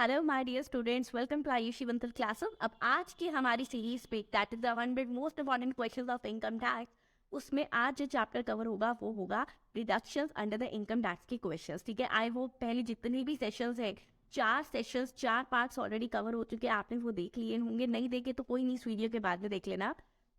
Hello my dear students, welcome to Ayushi Bansal classes. अब आज की हमारी सीरीज पे that is the 100 most important questions of income tax. उसमें आज जो चैप्टर कवर होगा वो होगा deductions under the income tax के क्वेश्चंस। ठीक है, आई होप पहले जितने भी सेशंस है, 4 सेशंस 4 पार्ट्स ऑलरेडी कवर हो चुके हैं, आपने वो देख लिए होंगे। नहीं देखे तो कोई नहीं, इस वीडियो के बाद में देख लेना।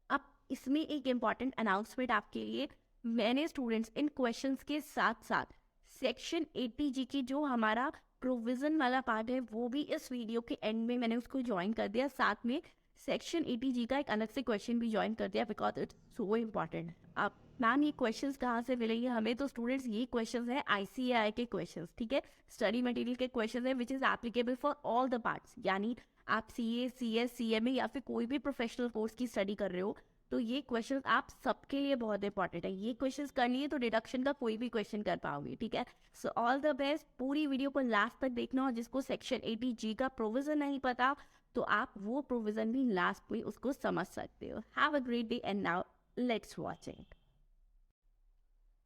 अब इसमें एक इम्पॉर्टेंट अनाउंसमेंट आपके लिए। मैंने स्टूडेंट्स इन क्वेश्चंस के साथ साथ सेक्शन 80G की जो हमारा प्रोविजन वाला पार्ट है वो भी इस वीडियो के एंड में मैंने उसको ज्वाइन कर दिया। साथ में सेक्शन 80G का एक अलग से क्वेश्चन भी ज्वाइन कर दिया बिकॉज इट्स सो इम्पॉर्टेंट। अब मैम ये क्वेश्चंस कहाँ से मिलेंगे हमें? तो स्टूडेंट्स ये क्वेश्चंस है ICAI के क्वेश्चंस। ठीक है, स्टडी मटेरियल के क्वेश्चंस है which is applicable for all the parts. यानी आप CA CS CMA या फिर कोई भी प्रोफेशनल कोर्स की स्टडी कर रहे हो तो ये क्वेश्चन आप सबके लिए बहुत इंपॉर्टेंट है। ये क्वेश्चन करनी है तो डिडक्शन का कोई भी क्वेश्चन कर पाओगे। ठीक है, सो ऑल द बेस्ट। पूरी वीडियो को लास्ट तक देखना, और जिसको सेक्शन 80G का प्रोविजन नहीं पता तो आप वो प्रोविजन भी लास्ट में उसको समझ सकते हो। Have a great day and now let's watch it.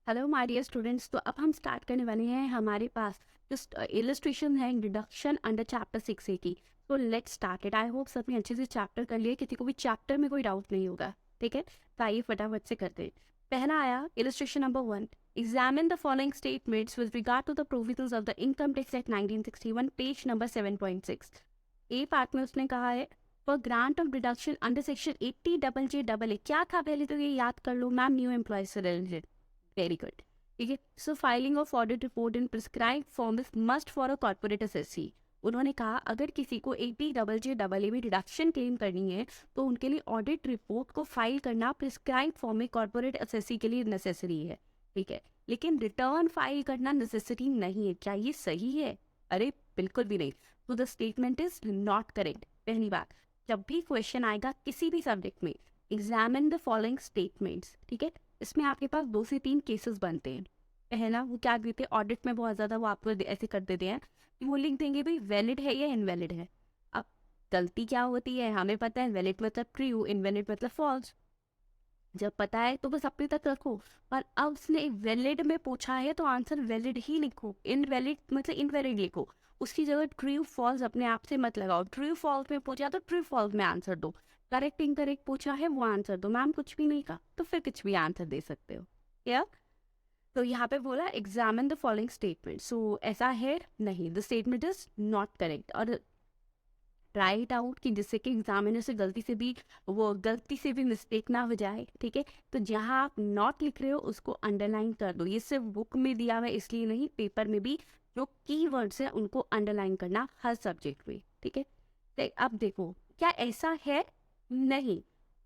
Hello my dear students, तो अब हम स्टार्ट करने वाले हैं। हमारे पास जो इलस्ट्रेशन है डिडक्शन अंडर चैप्टर 6A की। तो let's start it. I hope सबने अच्छे से चैप्टर कर लिए, किसी को भी चैप्टर में कोई डाउट नहीं होगा। ठीक है, तो आइए फटाफट से करते हैं। पहला आया illustration number 1। Examine the following statements with regard to the provisions of the income tax act 1961, page number 7.6। A part में उसने कहा है for grant of deduction under section 80JJAA। क्या था पहले तो ये याद कर लो मैम, न्यू एम्प्लॉय से रिलेटेड। Very good. ठीक है, so filing of audit report in prescribe form is must for a corporate assessee. उन्होंने कहा अगर किसी को 80JJAA में डिडक्शन क्लेम करनी है तो उनके लिए ऑडिट रिपोर्ट को फाइल करना प्रिस्क्राइब फॉर्म में कॉर्पोरेट एसएससी के लिए नेसेसरी है। ठीक है, लेकिन रिटर्न फाइल करना नेसेसरी नहीं है। क्या ये सही है? अरे बिल्कुल भी नहीं। तो the statement is not correct. पहली बात, जब भी क्वेश्चन आएगा किसी भी सब्जेक्ट में, एग्जामिन द फॉलोइंग स्टेटमेंट्स। ठीक है, इसमें आपके पास 2 से 3 केसेस बनते हैं। पहला वो क्या देते हैं, ऑडिट में बहुत ज़्यादा वो आपको ऐसे कर देते हैं कि वो लिख देंगे भाई वैलिड है या इनवैलिड है। अब गलती क्या होती है हमें पता है, वैलिड मतलब ट्रू, इनवैलिड मतलब फॉल्स। जब पता है तो बस अपने तक रखो। पर अब उसने वैलिड में पूछा है तो आंसर वैलिड ही लिखो, इनवैलिड मतलब इनवैलिड लिखो। उसकी जगह ट्रू फॉल्स अपने आप से मत लगाओ। ट्रू फॉल्स में पूछा तो ट्रू फॉल्स में आंसर दो। करेक्ट इनकरेक्ट पूछा है वो आंसर दो। मैम कुछ भी नहीं कहा तो फिर कुछ भी आंसर दे सकते हो। या तो यहाँ पे बोला एग्जामिन द फॉलोइंग स्टेटमेंट। सो ऐसा है नहीं, the statement is not correct. और राइट आउट कि जिससे कि एग्जामिनर से गलती से भी मिस्टेक ना हो जाए। ठीक है, तो जहाँ आप नॉट लिख रहे हो उसको अंडरलाइन कर दो। ये सिर्फ बुक में दिया हुआ है इसलिए नहीं, पेपर में भी जो कीवर्ड्स है उनको अंडरलाइन करना हर सब्जेक्ट में। ठीक है, तो अब देखो क्या ऐसा है? नहीं।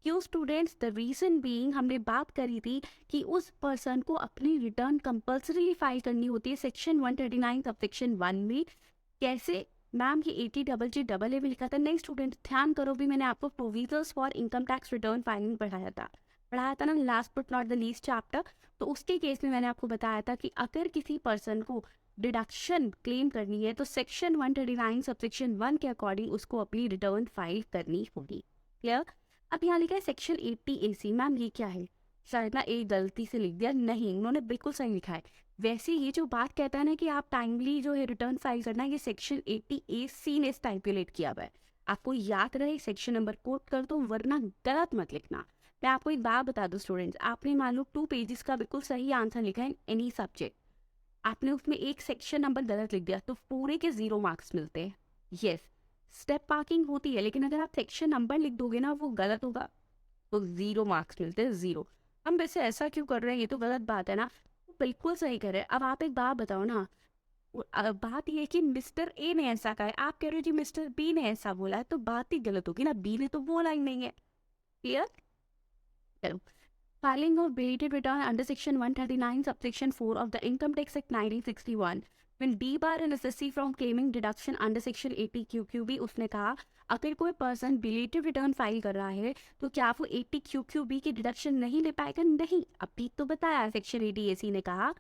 क्यों स्टूडेंट्स? द रीजन बीइंग हमने बात करी थी कि उस पर्सन को अपनी रिटर्न कंपल्सरी फाइल करनी होती है सेक्शन 139 सब सेक्शन 1 में। कैसे मैम? ये 80JJAA में लिखा था। नहीं स्टूडेंट ध्यान करो, भी मैंने आपको provisions for income tax return filing पढ़ाया था ना, last but not the least chapter. तो उसके केस में मैंने आपको बताया था कि अगर किसी पर्सन को डिडक्शन क्लेम करनी है तो सेक्शन 139 सबसेक्शन 1 के अकॉर्डिंग उसको अपनी रिटर्न फाइल करनी होगी। क्लियर? अब यहाँ लिखा है सेक्शन 80AC। मैम ये क्या है? शायद ना एक गलती से लिख दिया। नहीं, उन्होंने बिल्कुल सही लिखा है। वैसे ये जो बात कहता है ना कि आप टाइमली जो है रिटर्न फाइल करना है, ये सेक्शन 80AC ने स्टाइपुलेट किया हुआ है। आपको याद रहे सेक्शन नंबर कोट कर दो, वरना गलत मत लिखना। मैं आपको एक बात बता दूं स्टूडेंट्स, आपने मान लो 2 पेजेस का बिल्कुल सही आंसर लिखा है एनी सब्जेक्ट, आपने उसमें एक सेक्शन नंबर गलत लिख दिया तो पूरे के 0 मार्क्स मिलते हैं। यस, स्टेप मार्किंग होती है, लेकिन अगर आप सेक्शन नंबर लिख दोगे ना वो गलत होगा तो 0 मार्क्स मिलते हैं, 0। हम वैसे ऐसा क्यों कर रहे हैं? ये तो गलत बात है ना। बिल्कुल सही कर रहे हैं। अब आप एक बात बताओ ना, बात ये है कि मिस्टर ए ने ऐसा कहा है, आप कह रहे हो जी मिस्टर बी ने ऐसा बोला है, तो बात ही गलत होगी ना। बी ने तो बोला ही नहीं है। क्लियर? चलो, filing of belated return under section 139 subsection 4 of the income tax act 1961 when debar an assessee from claiming deduction under section 80QQB। उसने कहा अगर कोई पर्सन बिलेटेड रिटर्न फाइल कर रहा है तो क्या वो 80QQB की डिडक्शन नहीं ले पाएगा? नहीं, अभी तो बताया सेक्शन 80AC ने कहा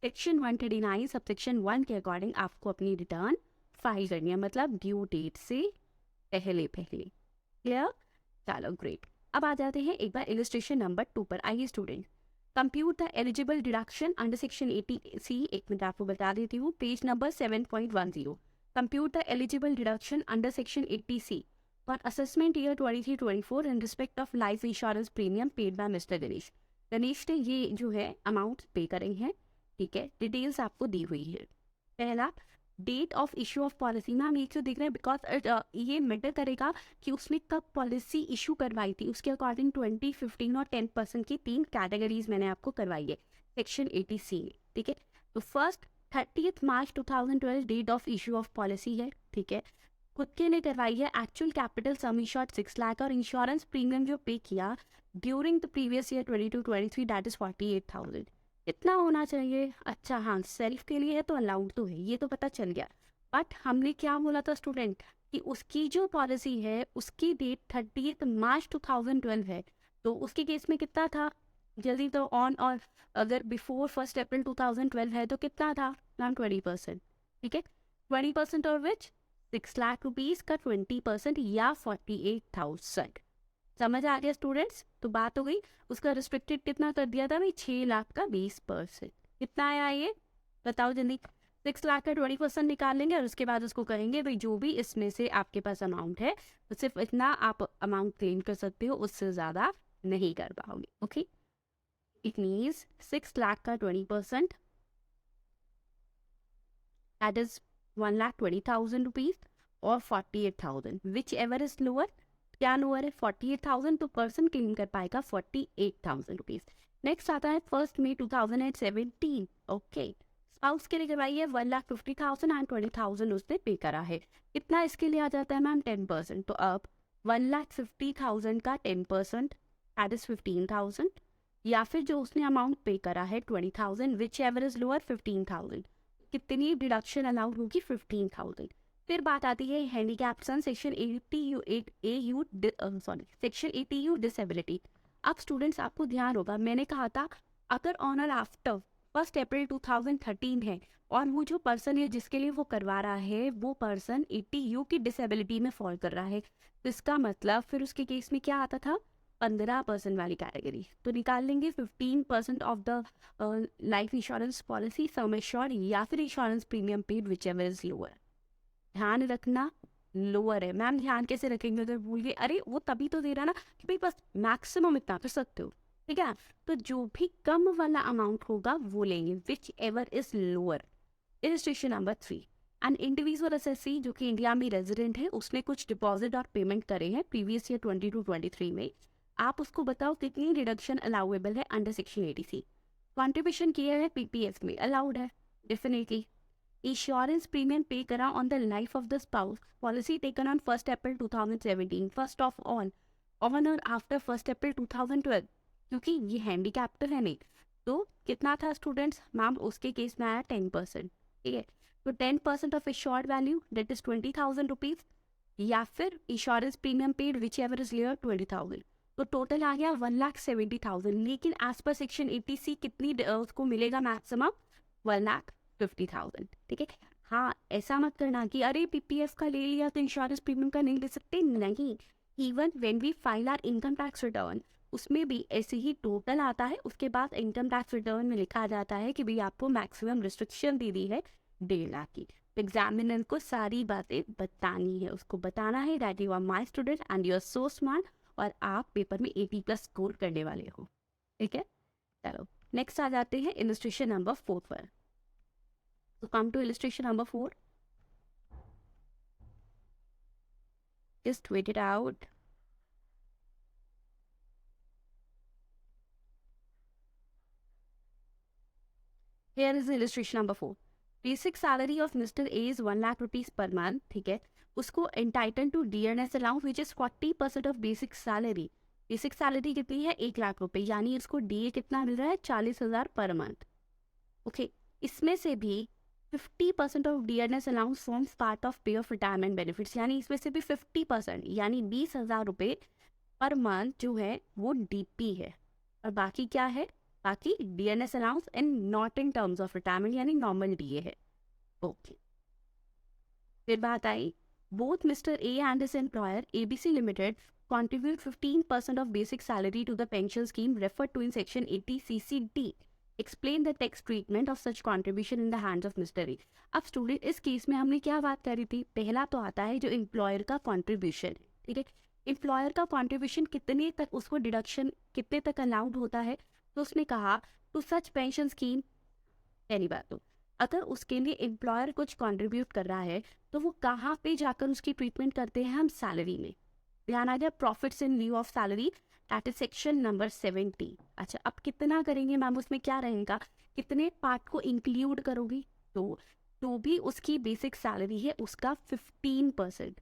सेक्शन 139 सबसेक्शन 1 के अकॉर्डिंग आपको अपनी रिटर्न फाइल करनी है, मतलब ड्यू डेट से पहले पहले। क्लियर? चलो ग्रेट। अब आ जाते हैं एक बार इलस्ट्रेशन नंबर 2 पर। आइए student, compute the eligible deduction under section 80C। एक मिनट आपको बता देती हूँ, page number 7.10। compute the eligible deduction under section 80C for assessment year 23-24 in respect of life insurance premium paid by Mr. Ganesh. Ganesh ने ये जो है अमाउंट पे करे हैं, ठीक है. डिटेल्स आपको दी हुई है. पहला, date of issue of policy. Ma'am ये क्यों दिख रहा है? बिकॉज ये मैटर करेगा कि उसने कब पॉलिसी इशू करवाई थी. उसके अकॉर्डिंग 20, 15 और 10% की 3 कैटेगरीज मैंने आपको करवाई है सेक्शन 80C में, ठीक है. तो first 30 March 2012 date of issue of policy है, ठीक है. खुद के लिए करवाई है. Actual capital sum insured 6 lakh और इंश्योरेंस प्रीमियम जो पे किया during the previous year 22-23 that is 48,000. इतना होना चाहिए. अच्छा हाँ, सेल्फ के लिए है तो अलाउड तो है, ये तो पता चल गया. बट हमने क्या बोला था स्टूडेंट कि उसकी जो पॉलिसी है उसकी डेट 30 मार्च 2012 है. तो उसके केस में कितना था? जल्दी तो ऑन, और अगर बिफोर 1 अप्रैल 2012 है तो कितना था मैम? 20%, ठीक है. 20% और विच 6 लाख रुपीज़ का 20% या 48,000. समझ आ गया स्टूडेंट्स? तो बात हो गई. उसका रिस्ट्रिक्टेड कितना कर दिया था भाई? 6 लाख का 20%. कितना आया ये बताओ जल्दी? 6 लाख का 20% निकाल लेंगे और उसके बाद उसको कहेंगे भाई जो भी इसमें से आपके पास अमाउंट है तो सिर्फ इतना आप अमाउंट क्लेम कर सकते हो, उससे ज़्यादा नहीं कर पाओगे. ओके, इट मीन्स 6 लाख का 20% दैट इज 1,20,000 रुपीज और 48,000 विच एवर इज लोअर. क्या लोअर है? 48,000. तो पर्सन क्लेम कर पाएगा 48,000 रुपीज. नेक्स्ट आता है 1 मई 2017. ओके, स्पाउस के लिए करवाई है 1,50,000 एंड 20,000 उसने पे करा है. कितना इसके लिए आ जाता है मैम? 10%. तो अब 1,50,000 का 10% दैट इज 15,000, या फिर जो उसने अमाउंट पे करा है 20,000 विच एवर इज लोअर 15,000. कितनी डिडक्शन अलाउड होगी? 15,000. फिर बात आती है handicapped son section 80U section 80U disability. अब स्टूडेंट्स आपको ध्यान होगा, मैंने कहा था अगर ऑन और आफ्टर 1 अप्रैल 2013 है और वो जो पर्सन है जिसके लिए वो करवा रहा है वो पर्सन 80U की डिसेबिलिटी में फॉल कर रहा है, तो इसका मतलब फिर उसके केस में क्या आता था? 15% वाली कैटेगरी. तो निकाल लेंगे 15% of the life insurance policy sum assured या फिर insurance premium paid which ever is lower. ध्यान रखना लोअर है. मैम ध्यान कैसे रखेंगे अगर भूल गए? अरे वो तभी तो दे रहा ना कि भाई बस मैक्सिमम इतना कर सकते हो, ठीक है. तो जो भी कम वाला अमाउंट होगा वो लेंगे which ever is lower. Illustration number 3, an individual SSC जो कि इंडिया में रेजिडेंट है, उसने कुछ डिपॉजिट और पेमेंट करे हैं प्रीवियस ईयर 22-23 में. आप उसको बताओ कितनी डिडक्शन अलाउेबल है अंडर सेक्शन 80C. कॉन्ट्रीब्यूशन किया है पीपीएफ में, अलाउड है डेफिनेटली. इंश्योरेंस प्रीमियम पे करा on the life of the spouse, policy taken on 1 April 2017, first of on on और आफ्टर 1 अप्रैल 2012. क्योंकि ये हैंडीकैप तो है नहीं, तो कितना था स्टूडेंट्स? मैम उसके केस में आया 10%, ठीक है. तो 10% of insured value that is 20,000 rupees, या फिर insurance premium paid which ever is layer 20,000. तो टोटल आ गया 1,70,000. लेकिन एज पर सेक्शन 80C कितनी उसको मिलेगा मैक्सिमम? 1,50,000, ठीक है. हाँ, ऐसा मत करना कि अरे पीपीएफ का ले लिया तो इंश्योरेंस प्रीमियम का नहीं ले सकते. नहीं, even when we file our income tax return उसमें भी ऐसे ही टोटल आता है. उसके बाद इनकम टैक्स रिटर्न में लिखा जाता है कि भाई आपको मैक्सिमम रिस्ट्रिक्शन दे दी है 1.5 लाख की. एग्जामिनर को सारी बातें बतानी है, उसको बताना है that you are my student and you are so smart और आप पेपर में 80+ स्कोर करने वाले हो, ठीक है. चलो नेक्स्ट आ जाते हैं इलस्ट्रेशन नंबर 4 पर. तो come to illustration number 4. Just wait it out. Here is the illustration number 4. Basic salary of Mr. A is 1 lakh rupees per month, ठीक है. उसको entitled to DNS allowance which is 40% of basic salary. Basic salary कितनी है? 1 लाख रुपए, यानी इसको DA कितना मिल रहा है? 40,000 पर मंथ. ओके, इसमें से भी 50% of DNS allowance forms part of पे ऑफ रिटायरमेंट बेनिफिट्स, यानी इसमें से भी 50% यानी 20,000 रुपये पर मंथ जो है वो डीपी है. और बाकी क्या है? बाकी DNS allowance and not in terms of retirement यानी नॉर्मल डीए है. ओके, फिर बात I both mister A and his employer ABC limited contribute 15% of basic salary to the pension scheme referred to in section 80 CCD. Explain the tax treatment of such contribution in the hands of mister A. अब student इस case में हमने क्या बात करी थी, पहला तो आता है जो एम्प्लॉयर का कॉन्ट्रीब्यूशन है, ठीक है। एम्प्लॉयर का कॉन्ट्रीब्यूशन कितने तक उसको डिडक्शन कितने तक अलाउड होता है, तो उसने कहा टू सच पेंशन स्कीम। पहली बात तो अगर उसके लिए एम्प्लॉयर कुछ कंट्रीब्यूट कर रहा है तो वो कहाँ पे जाकर उसकी ट्रीटमेंट करते हैं, हम सैलरी में। ध्यान आ गया, profits in lieu of salary, that is section number 70। अच्छा, अब कितना करेंगे मैम, उसमें क्या रहेगा, कितने पार्ट को इंक्लूड करोगी, तो भी उसकी बेसिक सैलरी है उसका 15%।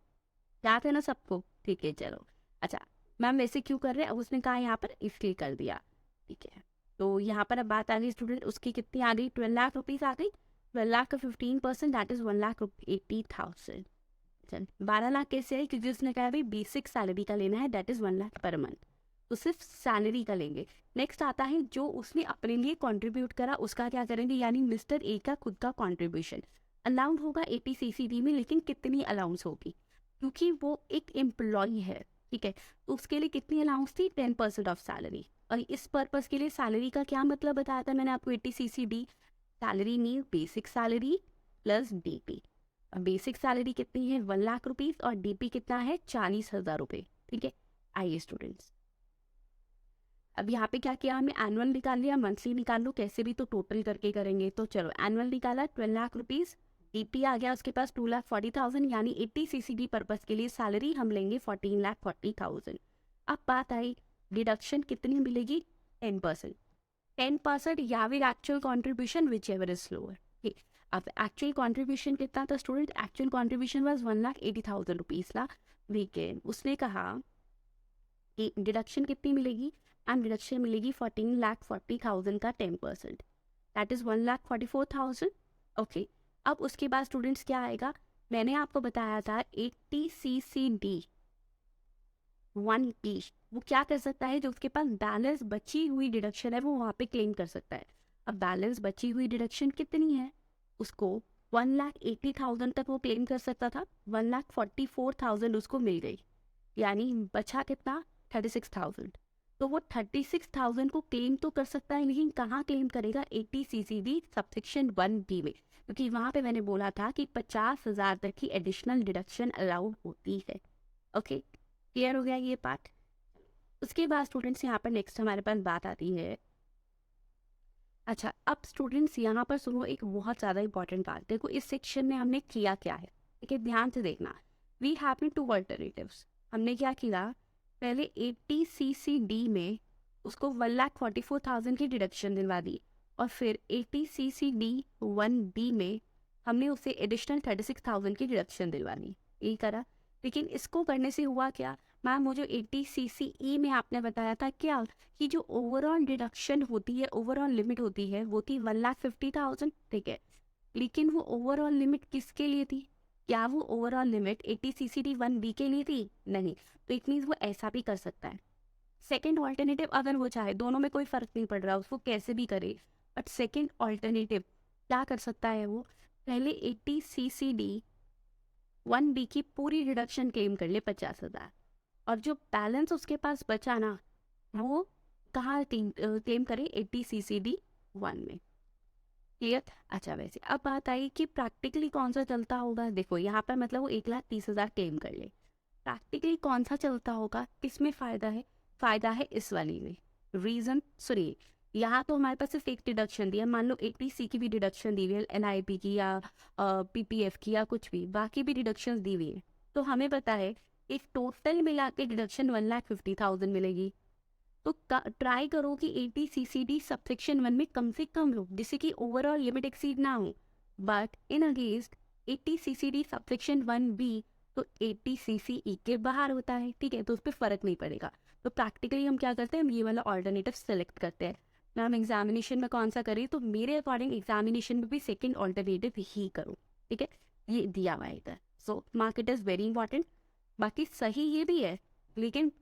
याद है ना सबको, ठीक है चलो। अच्छा मैम वैसे क्यों कर रहे हैं, अब उसने कहा यहाँ पर इसलिए कर दिया, ठीक है। तो यहाँ पर अब बात आ गई स्टूडेंट, उसकी कितनी आ गई, 12 लाख रुपीज़ आ गई। 12 लाख का 15% दैट इज 1,80,000। चल 12 लाख कैसे आई, क्योंकि उसने कहा भाई बेसिक सैलरी का लेना है, that is 1 lakh per month, तो सिर्फ सैलरी का लेंगे। नेक्स्ट आता है जो उसने अपने लिए कंट्रीब्यूट करा उसका क्या करेंगे, यानी मिस्टर ए का खुद का कंट्रीब्यूशन अलाउंस होगा 80 CCD में, लेकिन कितनी अलाउंस होगी, क्योंकि वो एक एम्प्लॉय है, ठीक है। तो उसके लिए कितनी अलाउंस थी, 10% ऑफ सैलरी। और इस पर्पस के लिए सैलरी का क्या मतलब बताया था मैंने आपको, 80 CCD salary mean basic salary plus DP. Basic salary कितनी है, 1 लाख रुपीज, और डीपी कितना है, 40,000 रुपये, ठीक है। आइए स्टूडेंट्स, अब यहाँ पे क्या किया हमने, एनुअल निकाल लिया, मंथली निकाल लो, कैसे भी तो टोटल करके करेंगे। तो चलो एनुअल निकाला 12 लाख रुपीज, डीपी आ गया उसके पास 2,40,000, यानी 80 CCD पर्पस के लिए सैलरी हम लेंगे 14,40,000। अब बात आई डिडक्शन कितनी मिलेगी, 10%। 10% या फिर actual contribution whichever is lower, ठीक। अब एक्चुअल कॉन्ट्रीब्यूशन कितना था student, actual contribution was 1,80,000 rupees ला वीकेंड। उसने कहा कि डिडक्शन कितनी मिलेगी, एंड डिडक्शन मिलेगी 14,40,000 का 10%, दैट इज 1,44,000। ओके, अब उसके बाद स्टूडेंट्स क्या आएगा, मैंने आपको बताया था 80 CCD 1B, वो क्या कर सकता है, जो उसके पास बैलेंस बची हुई डिडक्शन है वो वहाँ पे क्लेम कर सकता है। अब बैलेंस बची हुई डिडक्शन कितनी है, उसको 1,80,000 तक वो क्लेम कर सकता था, 1,44,000 उसको मिल गई, यानी बचा कितना, 36,000। तो वो 36,000 को क्लेम तो कर सकता है, लेकिन कहाँ क्लेम करेगा, 80 CCD सबसेक्शन 1B में, क्योंकि वहाँ पे मैंने बोला था कि 50,000 तक की एडिशनल डिडक्शन अलाउड होती है। ओके, क्लियर हो गया ये पार्ट। उसके बाद स्टूडेंट्स यहाँ पर नेक्स्ट हमारे पास बात आती है, अच्छा अब स्टूडेंट्स यहाँ पर सुनो एक बहुत ज़्यादा इंपॉर्टेंट बात, देखो इस सेक्शन में हमने किया क्या है, ठीक है, ध्यान से देखना। वी हैव टू अल्टरनेटिव्स, हमने क्या किया, पहले 80 CCD में उसको 1,44,000 की डिडक्शन दिलवा दी, और फिर 80 CCD 1B में हमने उसे एडिशनल 36,000 की डिडक्शन दिलवा दी, यही करा। लेकिन इसको करने से हुआ क्या मैम, वो जो 80 CCE में आपने बताया था क्या, कि जो ओवरऑल डिडक्शन होती है, ओवरऑल लिमिट होती है, वो थी 1,50,000, ठीक है। लेकिन वो ओवरऑल लिमिट किसके लिए थी, क्या वो ओवरऑल लिमिट 80 CCD 1B के लिए थी, नहीं। तो इट मीन्स वो ऐसा भी कर सकता है। सेकेंड ऑल्टरनेटिव अगर वो चाहे, दोनों में कोई फर्क नहीं पड़ रहा उसको कैसे भी करे, बट सेकेंड ऑल्टरनेटिव क्या कर सकता है, वो पहले 80 CCD 1B की पूरी डिडक्शन क्लेम कर ले 50,000, और जो बैलेंस उसके पास बचा ना, वो कहाँ क्लेम करे, 80 CCD 1 में, क्लियर। अच्छा वैसे अब बात आई कि प्रैक्टिकली कौन सा चलता होगा, देखो यहाँ पर मतलब वो 1,30,000 क्लेम कर ले, प्रैक्टिकली कौन सा चलता होगा, किसमें फ़ायदा है, फ़ायदा है इस वाली में। रीज़न सुनिए, यहाँ तो हमारे पास सिर्फ एक डिडक्शन दी है, मान लो 80C की भी डिडक्शन दी हुई है, NIP की या PPF की या कुछ भी, बाकी भी डिडक्शन दी हुई है, तो हमें पता है एक टोटल मिला के डिडक्शन 1,50,000 मिलेगी। तो ट्राई करो कि 80 CCD सबसेक्शन 1 में कम से कम हो, जिससे कि ओवरऑल लिमिट एक्सीड ना हो। But in against 80 CCD subsection 1B तो 80 CCE के बाहर होता है, ठीक है, तो उस पर फर्क नहीं पड़ेगा। तो प्रैक्टिकली हम क्या करते हैं, हम ये वाला ऑल्टरनेटिव सेलेक्ट करते हैं। मैम एग्जामिनेशन में कौन सा करें, तो मेरे अकॉर्डिंग एग्जामिनेशन में भी सेकेंड ऑल्टरनेटिव ही करो, ठीक है, ये दिया हुआ है इधर। So mark it is very important. बाकी सही ये भी है, लेकिन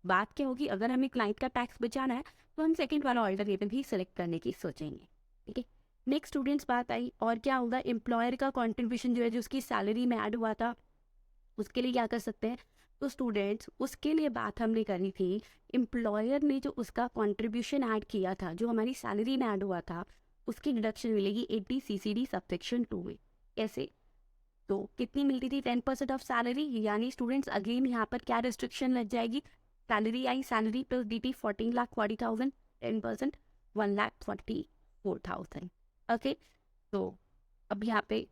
बात क्या होगी, अगर हमें क्लाइंट का टैक्स बचाना है तो हम सेकंड वाला ऑल्टरनेटिव ही सिलेक्ट करने की सोचेंगे, ठीक है। नेक्स्ट स्टूडेंट्स बात आई, और क्या होगा, एम्प्लॉयर का कंट्रीब्यूशन जो है, जो उसकी सैलरी में ऐड हुआ था, उसके लिए क्या कर सकते हैं, तो स्टूडेंट्स उसके लिए बात हमने करी थी, एम्प्लॉयर ने जो उसका कंट्रीब्यूशन ऐड किया था, जो हमारी सैलरी में ऐड हुआ था, उसकी डिडक्शन मिलेगी 80 CCD सबसेक्शन 2 में। कैसे? तो कितनी मिलती थी? 10% ऑफ सैलरी। यानी स्टूडेंट्स अगेन यहाँ पर क्या रिस्ट्रिक्शन लग जाएगी? सैलरी आई, सैलरी प्लस DT 14,40,000, 10% 1,44,000। ओके, तो अब यहाँ पे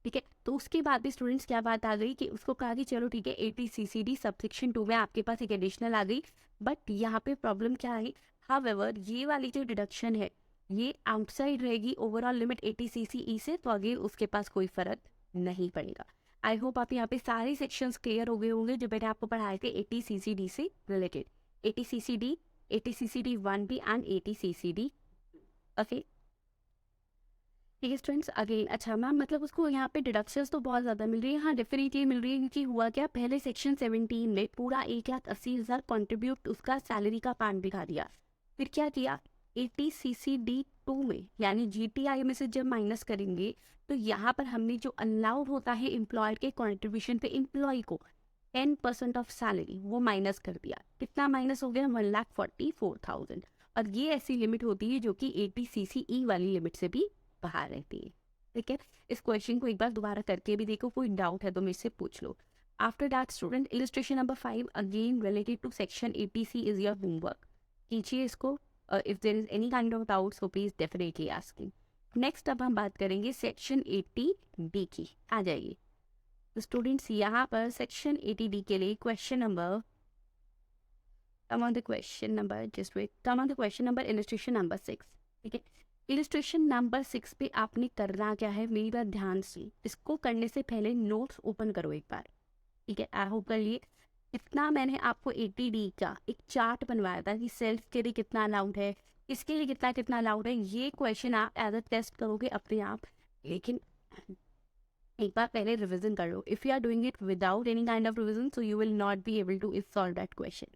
ठीक है, तो उसके बाद भी स्टूडेंट्स क्या बात आ गई कि उसको कहा कि चलो ठीक है 80 CCD सबसेक्शन 2 में आपके पास एक एडिशनल आ गई, बट यहाँ पे प्रॉब्लम क्या है? हाउएवर ये वाली जो डिडक्शन है ये आउटसाइड रहेगी ओवरऑल लिमिट 80 CCE से, तो अगेन उसके पास कोई फर्क नहीं पड़ेगा। आई होप आप यहाँ पे सारे सेक्शंस क्लियर हो गए होंगे जो मैंने आपको पढ़ाए थे 80 CCD से related, 80 CCD, 80 CCD 1B and 80 CCD। Okay, ठीक है स्टूडेंट्स, अगेन अच्छा मैम मतलब उसको यहाँ पे डिडक्शंस तो बहुत ज़्यादा मिल रही है। हाँ डेफिनेटली मिल रही है, क्योंकि हुआ क्या, पहले सेक्शन 17 में पूरा 1,80,000 कॉन्ट्रीब्यूट उसका सैलरी का पार्ट दिखा दिया। फिर क्या किया, 80 CCD 2 में यानी GTI में से जब माइनस करेंगे तो यहाँ पर हमने जो अलाउड होता है एम्प्लॉयर के कॉन्ट्रीब्यूशन पे एम्प्लॉय को 10% ऑफ सैलरी, वो माइनस कर दिया। कितना माइनस हो गया? 1,44,000। और ये ऐसी लिमिट होती है जो कि 80 CCE वाली लिमिट से भी बाहर रहती है। ठीक है, इस क्वेश्चन को एक बार दोबारा करके भी देखो, कोई डाउट है तो मेरे से पूछ लो। After that student illustration number 5 again related to section 80C is your homework. कीजिए इसको, if there is any kind of doubt so please definitely asking. Next अब हम बात करेंगे सेक्शन 80D की। आ जाइए तो स्टूडेंट्स यहाँ पर सेक्शन 80D के लिए question number, come on the question number, just wait, come on the question number illustration number 6। ठीक है, इलस्ट्रेशन नंबर 6 पे आपने करना क्या है, मेरी बात ध्यान से, इसको करने से पहले नोट्स ओपन करो एक बार। ठीक है, आई होप कर लिए। इतना मैंने आपको 80D का एक चार्ट बनवाया था कि सेल्फ के लिए कितना अलाउड है, इसके लिए कितना कितना अलाउड है। ये क्वेश्चन आप एज अ टेस्ट करोगे अपने आप, लेकिन एक बार पहले रिविजन कर लो। If you are doing it without any kind of revision so you will not be able to solve that question.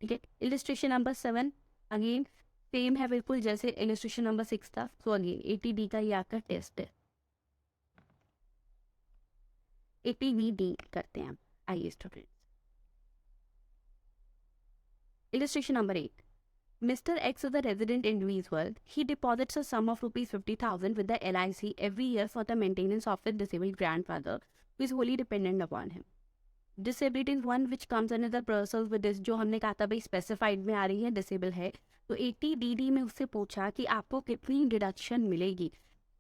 ठीक है, इलस्ट्रेशन नंबर 7 अगेन सेम है बिल्कुल जैसे इलस्ट्रेशन नंबर 6 था। सो अगेन 80D का ये आपका टेस्ट है। 80D करते हैं हम, आइए students. Illustration number 8, Mr. X is a resident individual. He deposits a sum of rupees 50,000 with the LIC every year for the maintenance of his disabled grandfather, who is wholly dependent upon him. Disability is one which comes under the persons with this, जो हमने कहा था भाई specified में आ रही है, disable है। तो 80DD में उससे पूछा कि आपको कितनी डिडक्शन मिलेगी।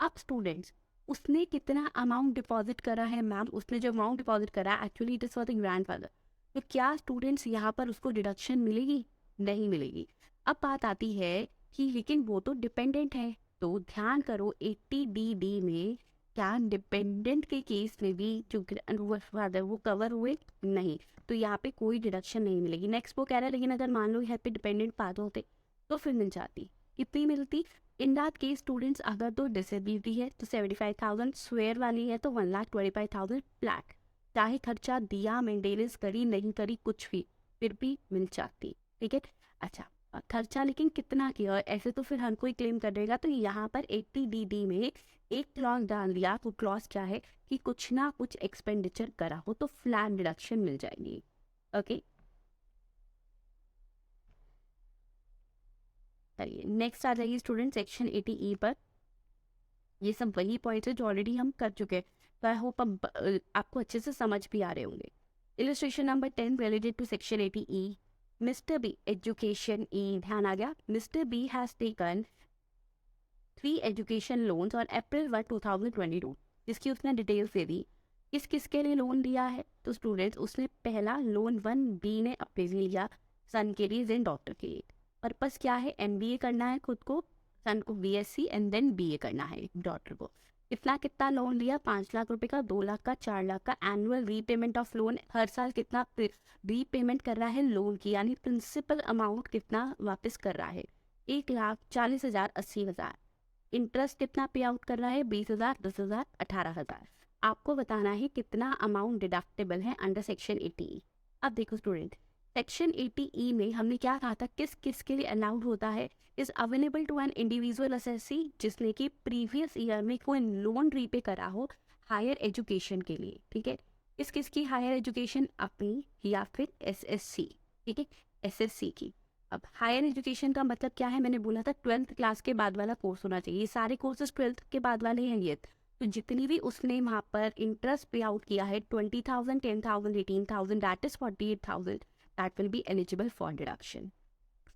अब स्टूडेंट्स उसने कितना अमाउंट डिपॉजिट करा है? मैम उसने जो अमाउंट डिपॉजिट करा है actually it is for the grandfather, तो क्या स्टूडेंट्स यहाँ पर उसको डिडक्शन मिलेगी? नहीं मिलेगी। अब बात आती है कि लेकिन वो तो डिपेंडेंट है, तो ध्यान करो 80DD में क्या डिपेंडेंट के केस में भी जो फादर वो कवर हुए? नहीं, तो यहाँ पे कोई डिडक्शन नहीं मिलेगी। नेक्स्ट वो कह रहा है लेकिन अगर मान लो यहाँ पे डिपेंडेंट पास होते तो फिर मिल जाती। कितनी मिलती? इन दैट केस स्टूडेंट्स अगर तो डिसेबिलिटी है तो 75,000, स्वेयर वाली है तो 1,25,000 फ्लैट, चाहे खर्चा दिया, मेंटेनेंस करी नहीं करी, कुछ भी फिर भी मिल जाती। ठीक है, अच्छा खर्चा लेकिन कितना किया, ऐसे तो फिर हर कोई क्लेम कर देगा। तो यहाँ पर 80DD में एक क्लॉज डाल दिया, तो क्लॉज क्या है कि कुछ ना कुछ एक्सपेंडिचर करा हो तो फ्लैट डिडक्शन मिल जाएगी। ओके, चलिए नेक्स्ट आ जाइए स्टूडेंट सेक्शन 80E पर। ये सब वही पॉइंट्स है जो ऑलरेडी हम कर चुके हैं, तो आई होप आपको अच्छे से समझ भी आ रहे होंगे। Illustration number 10 related to section 80E। Mister B education E, ध्यान आ गया, mister B has taken 3 education loans on April 1, 2022, जिसकी उसने डिटेल्स दे दी। किस किस के लिए लोन लिया है? तो स्टूडेंट्स उसने पहला लोन 1B ने अपने लिए लिया, सन के लिए देन डॉक्टर के लिए। पर्पस क्या है? MBA करना है खुद को, सन को BSc एंड देन BA करना है डॉक्टर को। कितना कितना लोन लिया? 5 लाख रुपए का, 2 लाख का, 4 लाख का। एनुअल रीपेमेंट ऑफ लोन, हर साल कितना रीपेमेंट कर रहा है लोन की, यानी प्रिंसिपल अमाउंट कितना वापस कर रहा है? 1,40,000, 80,000। इंटरेस्ट कितना पे आउट कर रहा है? 20,000, 10,000, 18,000। आपको बताना है कितना अमाउंट डिडक्टेबल है अंडर सेक्शन 80E। अब देखो स्टूडेंट, सेक्शन 80E में हमने क्या कहा था, किस किस के लिए अलाउड होता है? Is available to an individual assessee जिसने कि प्रीवियस ईयर में कोई लोन रीपे करा हो हायर एजुकेशन के लिए। ठीक है, किसकी हायर एजुकेशन, अपनी या फिर एसएससी, ठीक है, एसएससी की। अब हायर एजुकेशन का मतलब क्या है, मैंने बोला था 12th क्लास के बाद वाला कोर्स होना चाहिए, ये सारे कोर्सेज 12th के बाद वाले हैं ये। तो जितनी भी उसने वहाँ पर इंटरेस्ट पे आउट किया है 20,000, 10,000, 18,000, that is 48,000, that will be eligible for deduction.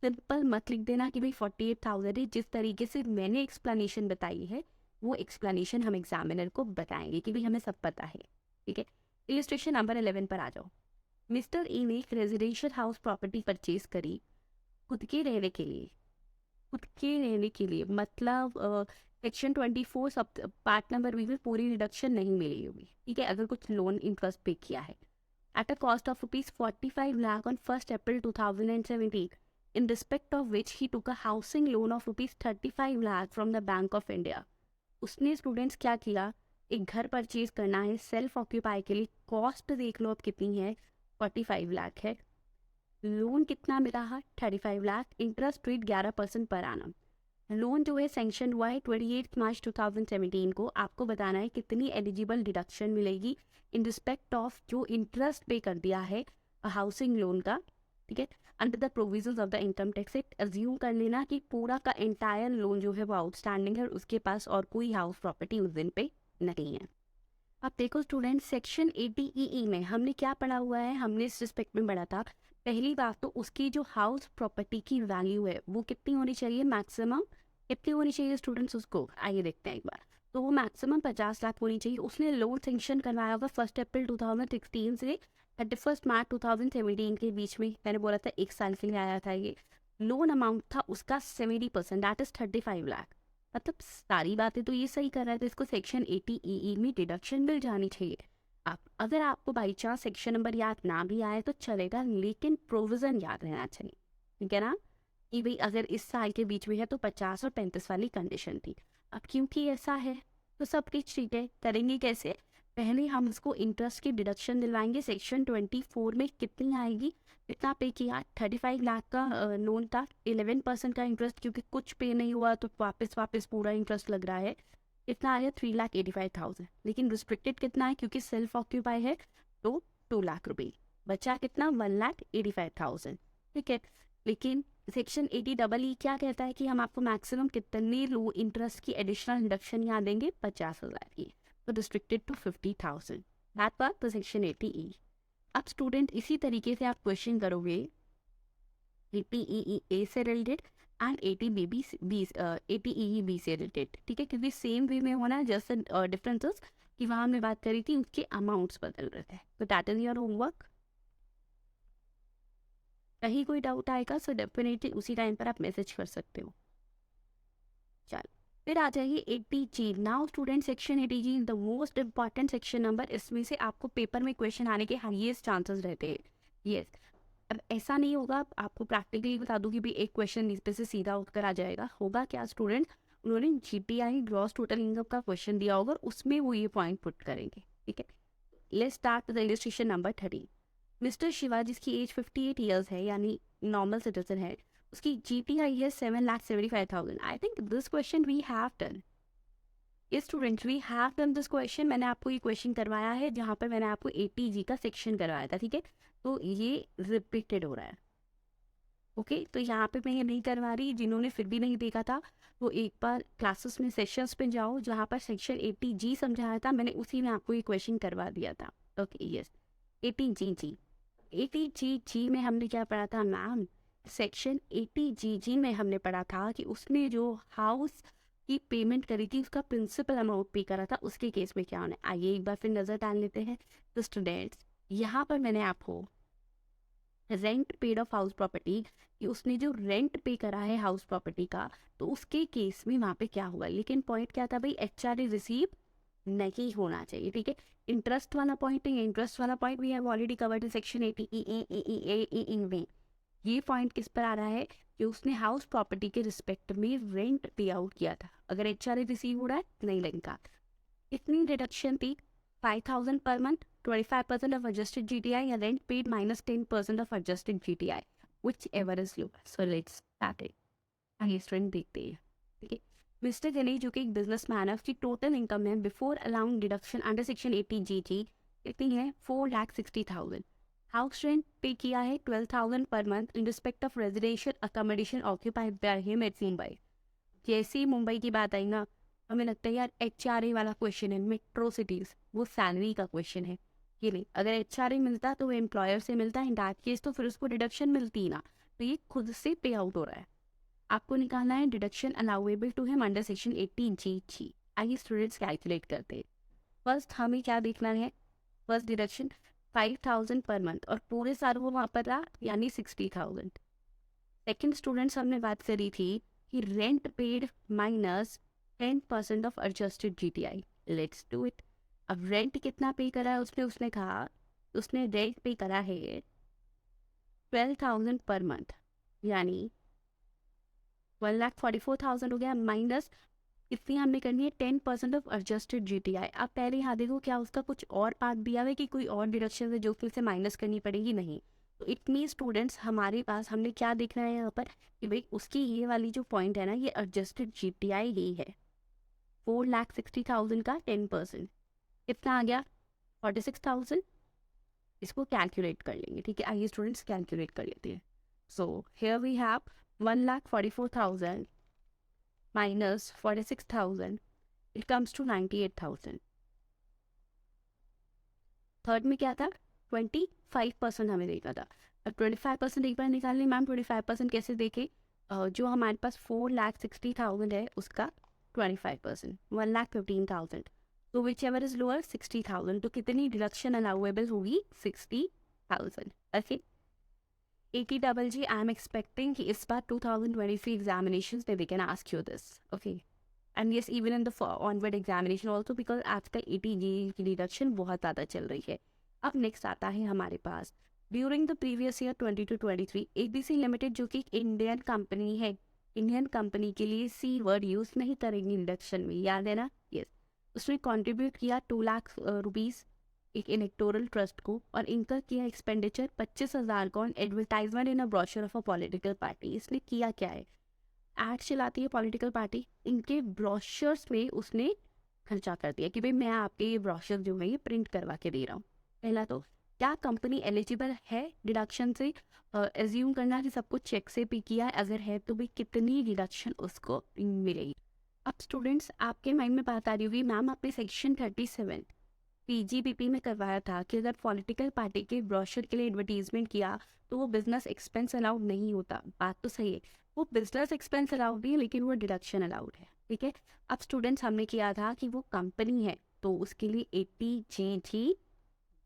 Simple मत लिख देना कि भाई 48,000 है, जिस तरीके से मैंने एक्सप्लेनेशन बताई है वो एक्सप्लेनेशन हम एग्जामिनर को बताएंगे कि भाई हमें सब पता है, ठीक है। इलिस्ट्रेशन नंबर 11 पर आ जाओ। मिस्टर ई ने एक रेजिडेंशियल हाउस प्रॉपर्टी परचेज करी खुद के रहने के लिए, खुद के रहने के लिए मतलब सेक्शन 24 सब पार्ट नंबर बी में पूरी रिडक्शन नहीं मिली होगी, ठीक है, अगर कुछ लोन इंटरेस्ट पे किया है। At a cost of ₹45 lakh on 1 April 2017, in respect of which he took a housing loan of ₹35 lakh from the Bank of India. उसने स्टूडेंट्स क्या किया, एक घर परचेज करना है सेल्फ ऑक्यूपाई के लिए, कॉस्ट देख लो अब कितनी है, 45 लाख है, लोन कितना मिला है 35 लाख, इंटरेस्ट रेट 11% पर आना। लोन जो है सैंक्शन हुआ है 28 मार्च 2017 को, आपको बताना है कितनी एलिजिबल डिडक्शन मिलेगी इन रिस्पेक्ट ऑफ जो इंटरेस्ट पे कर दिया है हाउसिंग लोन का, ठीक है, under the provisions of the income tax act. Assume कर लेना कि पूरा का एंटायर लोन जो है वो आउटस्टैंडिंग है और उसके पास और कोई हाउस प्रॉपर्टी उस दिन पे नहीं है। अब देखो स्टूडेंट, सेक्शन 80EE में हमने क्या पढ़ा हुआ है, हमने इस रिस्पेक्ट में पढ़ा था, पहली बात तो उसकी जो हाउस प्रॉपर्टी की वैल्यू है वो कितनी होनी चाहिए, मैक्सिमम कितनी होनी चाहिए स्टूडेंट्स, उसको आइए देखते हैं एक बार। तो वो मैक्सिमम 50 लाख होनी चाहिए। उसने लोन सेंक्शन करवाया होगा 1 अप्रैल 2016 से 31 मार्च 2017 के बीच में, मैंने बोला था 1 साल के लिए आया था ये। लोन अमाउंट था उसका 70%, दैट इज 35 लाख। मतलब सारी बातें तो ये सही कर रहा है, तो इसको सेक्शन 80EE में डिडक्शन मिल जानी चाहिए। आप अगर आपको बाई चांस सेक्शन नंबर याद ना भी आए तो चलेगा, लेकिन प्रोविजन याद रहना चाहिए, ठीक है ना, कि भाई अगर इस साल के बीच में है तो 50 और 35 वाली कंडीशन थी। अब क्योंकि ऐसा है तो सब कुछ ठीक है, करेंगे कैसे, पहले हम उसको इंटरेस्ट की डिडक्शन दिलवाएंगे। सेक्शन 24 में कितनी आएगी, कितना पे किया, 35 लाख का लोन था, 11% का इंटरेस्ट, क्योंकि कुछ पे नहीं हुआ तो वापस पूरा इंटरेस्ट लग रहा है, कितना आया 3,85,000। लेकिन रिस्ट्रिक्टेड कितना है, क्योंकि सेल्फ ऑक्यूपाई है तो 2 लाख रुपए, बचा कितना 1,85,000, ठीक है। लेकिन सेक्शन 80EE क्या कहता है कि हम आपको मैक्सिमम कितने लो इंटरेस्ट की एडिशनल डिडक्शन यहाँ देंगे, 50,000 की, तो restricted to 50,000, that was the section 80E। अब स्टूडेंट इसी तरीके से आप क्वेश्चन करोगे 80EE से रिलेटेड एंड 80EE से रिलेटेड, ठीक है, क्योंकि सेम वे में होना है, जस्ट डिफरेंसेस कि वहाँ हमने बात करी थी उसके अमाउंट्स बदल रहे थे। तो दैट इज योर होमवर्क। कहीं कोई डाउट आएगा सो डेफिनेटली उसी टाइम पर आप मैसेज कर सकते हो। चलो फिर आ जाइए 80G। Now student section 80G the most important section number, इसमें से आपको पेपर में क्वेश्चन आने के हाईएस्ट चांसेस रहते हैं। यस, अब ऐसा नहीं होगा, आपको प्रैक्टिकली बता दूं कि भी एक क्वेश्चन इस पे से सीधा उठकर आ जाएगा। होगा क्या स्टूडेंट, उन्होंने GTI ग्रॉस टोटल इनकम का क्वेश्चन दिया होगा, उसमें वो ये पॉइंट पुट करेंगे, ठीक है। Let's start with illustration number 30। Mister Shiva जिसकी एज 58 ईयर्स है, यानी नॉर्मल सिटीजन है, उसकी GTI है 7,75,000। I think this question we have done. ये students we have done this question, मैंने आपको ये क्वेश्चन करवाया है जहाँ पर मैंने आपको 80G का सेक्शन करवाया था, ठीक है। तो ये रिपीटेड हो रहा है, ओके। तो यहाँ पे मैं ये नहीं करवा रही, जिन्होंने फिर भी नहीं देखा था वो एक बार क्लासेस में सेशंस पे जाओ जहाँ पर सेक्शन 80G समझाया था, मैंने उसी में आपको ये क्वेश्चन करवा दिया था, ओके। यस, 80G में हमने क्या पढ़ा था मैम, सेक्शन 80G में हमने पढ़ा था कि उसने जो हाउस की पेमेंट करी थी उसका प्रिंसिपल अमाउंट पे करा था, उसके केस में क्या होना है। आइए एक बार फिर नज़र डाल लेते हैं। तो स्टूडेंट्स यहाँ पर मैंने आपको rent paid of house property कि उसने जो रेंट पे करा है हाउस प्रॉपर्टी का, तो उसके केस में वहाँ पे क्या हुआ। लेकिन पॉइंट क्या था भाई, HRA रिसीव नहीं होना चाहिए, ठीक है। इंटरेस्ट वाला पॉइंट है, इंटरेस्ट वाला point we have already covered in section 80E में। ये पॉइंट किस पर आ रहा है कि उसने हाउस प्रॉपर्टी के रिस्पेक्ट में रेंट पे आउट किया था, अगर HRA रिसीव हो रहा है नहीं लगेगा। इतनी डिडक्शन थी 5,000 per month, 25% of adjusted GTI, या rent paid minus 10% of adjusted GTI, whichever is lower. So let's start it. आगे स्टूडेंट देखते हैं, ठीक है। मिस्टर गणेश जो कि एक बिजनेसमैन है, उसकी टोटल इनकम है before allowing deduction under section 80G कितनी है 4,60,000। हाउस रेंट पे किया है 12,000 per month in respect of residential accommodation occupied by him at Mumbai. जैसे ही मुंबई की बात आई ना, हमें लगता है यार HRA वाला क्वेश्चन है, मेट्रो सिटीज, वो सैलरी का क्वेश्चन है। ये नहीं, अगर HRA मिलता तो वो एम्प्लॉयर से मिलता है, इन दैट केस तो फिर उसको डिडक्शन मिलती ही ना। तो ये खुद से पे आउट हो रहा है। आपको निकालना है deduction allowable to him under section 18G। आइए स्टूडेंट्स कैलकुलेट करते हैं। फर्स्ट हमें क्या देखना है, फर्स्ट डिडक्शन 5,000 पर मंथ और पूरे साल वो वहाँ पर रहा, यानी 60,000। सेकेंड स्टूडेंट्स हमने बात करी थी कि rent paid minus 10% of adjusted GTI। Let's do it. अब रेंट कितना पे करा है उसने, उसने कहा उसने रेंट पे करा है 12,000 पर मंथ, यानी 1,44,000 हो गया, माइनस इतनी हमने करनी है 10% ऑफ एडजस्टेड GTI। अब पहले यहाँ देखो क्या उसका कुछ और पार्ट दिया है कि कोई और डिडक्शन है जो फिर से माइनस करनी पड़ेगी, नहीं। तो इट मीन स्टूडेंट्स हमारे पास हमने क्या देखना है यहाँ पर कि भाई उसकी ये वाली जो पॉइंट है ना, ये एडजस्टेड GTI ही है। 4,60,000 का 10% कितना आ गया 46,000। इसको कैलकुलेट कर लेंगे, ठीक है। आइए स्टूडेंट्स कैलकुलेट कर लेते हैं। So here we have 1,44,000 minus 46,000, it comes to 98,000। Third में क्या था 25% हमें देखा था। अब 25% एक बार निकालने मैम, 25% कैसे देखे, जो हमारे पास 4,60,000 है उसका 25% 1,15,000, तो विच एवर इज लोअर 60,000, तो कितनी डिडक्शन अलाउेबल होगी 60,000। Okay 80GG, I am expecting कि इस बार 2023 एग्जामिनेशन में we can ask you this, okay. And yes even in the onward examination also, because आजकल 80GG की डिडक्शन बहुत ज़्यादा चल रही है। अब नेक्स्ट आता है हमारे पास during the previous year 2022-23 ABC limited, जो कि इंडियन कंपनी है, इंडियन कंपनी के लिए C वर्ड यूज़ नहीं करेंगे इंडक्शन में, याद है ना। यस उसने कॉन्ट्रीब्यूट किया 2 लाख रुपीज़ एक इलेक्टोरल ट्रस्ट को, और इनका किया एक्सपेंडिचर 25,000 का on advertisement in a brochure of a political party. इसने किया क्या है, एड चलाती है पॉलिटिकल पार्टी, इनके ब्रोशर्स में उसने खर्चा कर दिया कि भाई मैं आपके ये ब्रोशर जो है ये प्रिंट करवा के दे रहा हूँ। पहला तो क्या कंपनी एलिजिबल है डिडक्शन से, एज्यूम करना कि सब कुछ चेक से पे किया है, अगर है तो भाई कितनी डिडक्शन उसको मिलेगी। अब स्टूडेंट्स आपके माइंड में बात आ रही होगी मैम आपने सेक्शन 37 PGBP में करवाया था कि अगर पॉलिटिकल पार्टी के ब्रोशर के लिए एडवर्टीजमेंट किया तो वो बिजनेस एक्सपेंस अलाउड नहीं होता। बात तो सही है, वो बिजनेस एक्सपेंस अलाउड नहीं है लेकिन वो डिडक्शन अलाउड है, ठीक है। अब स्टूडेंट्स हमने किया था कि वो कंपनी है तो उसके लिए 80GG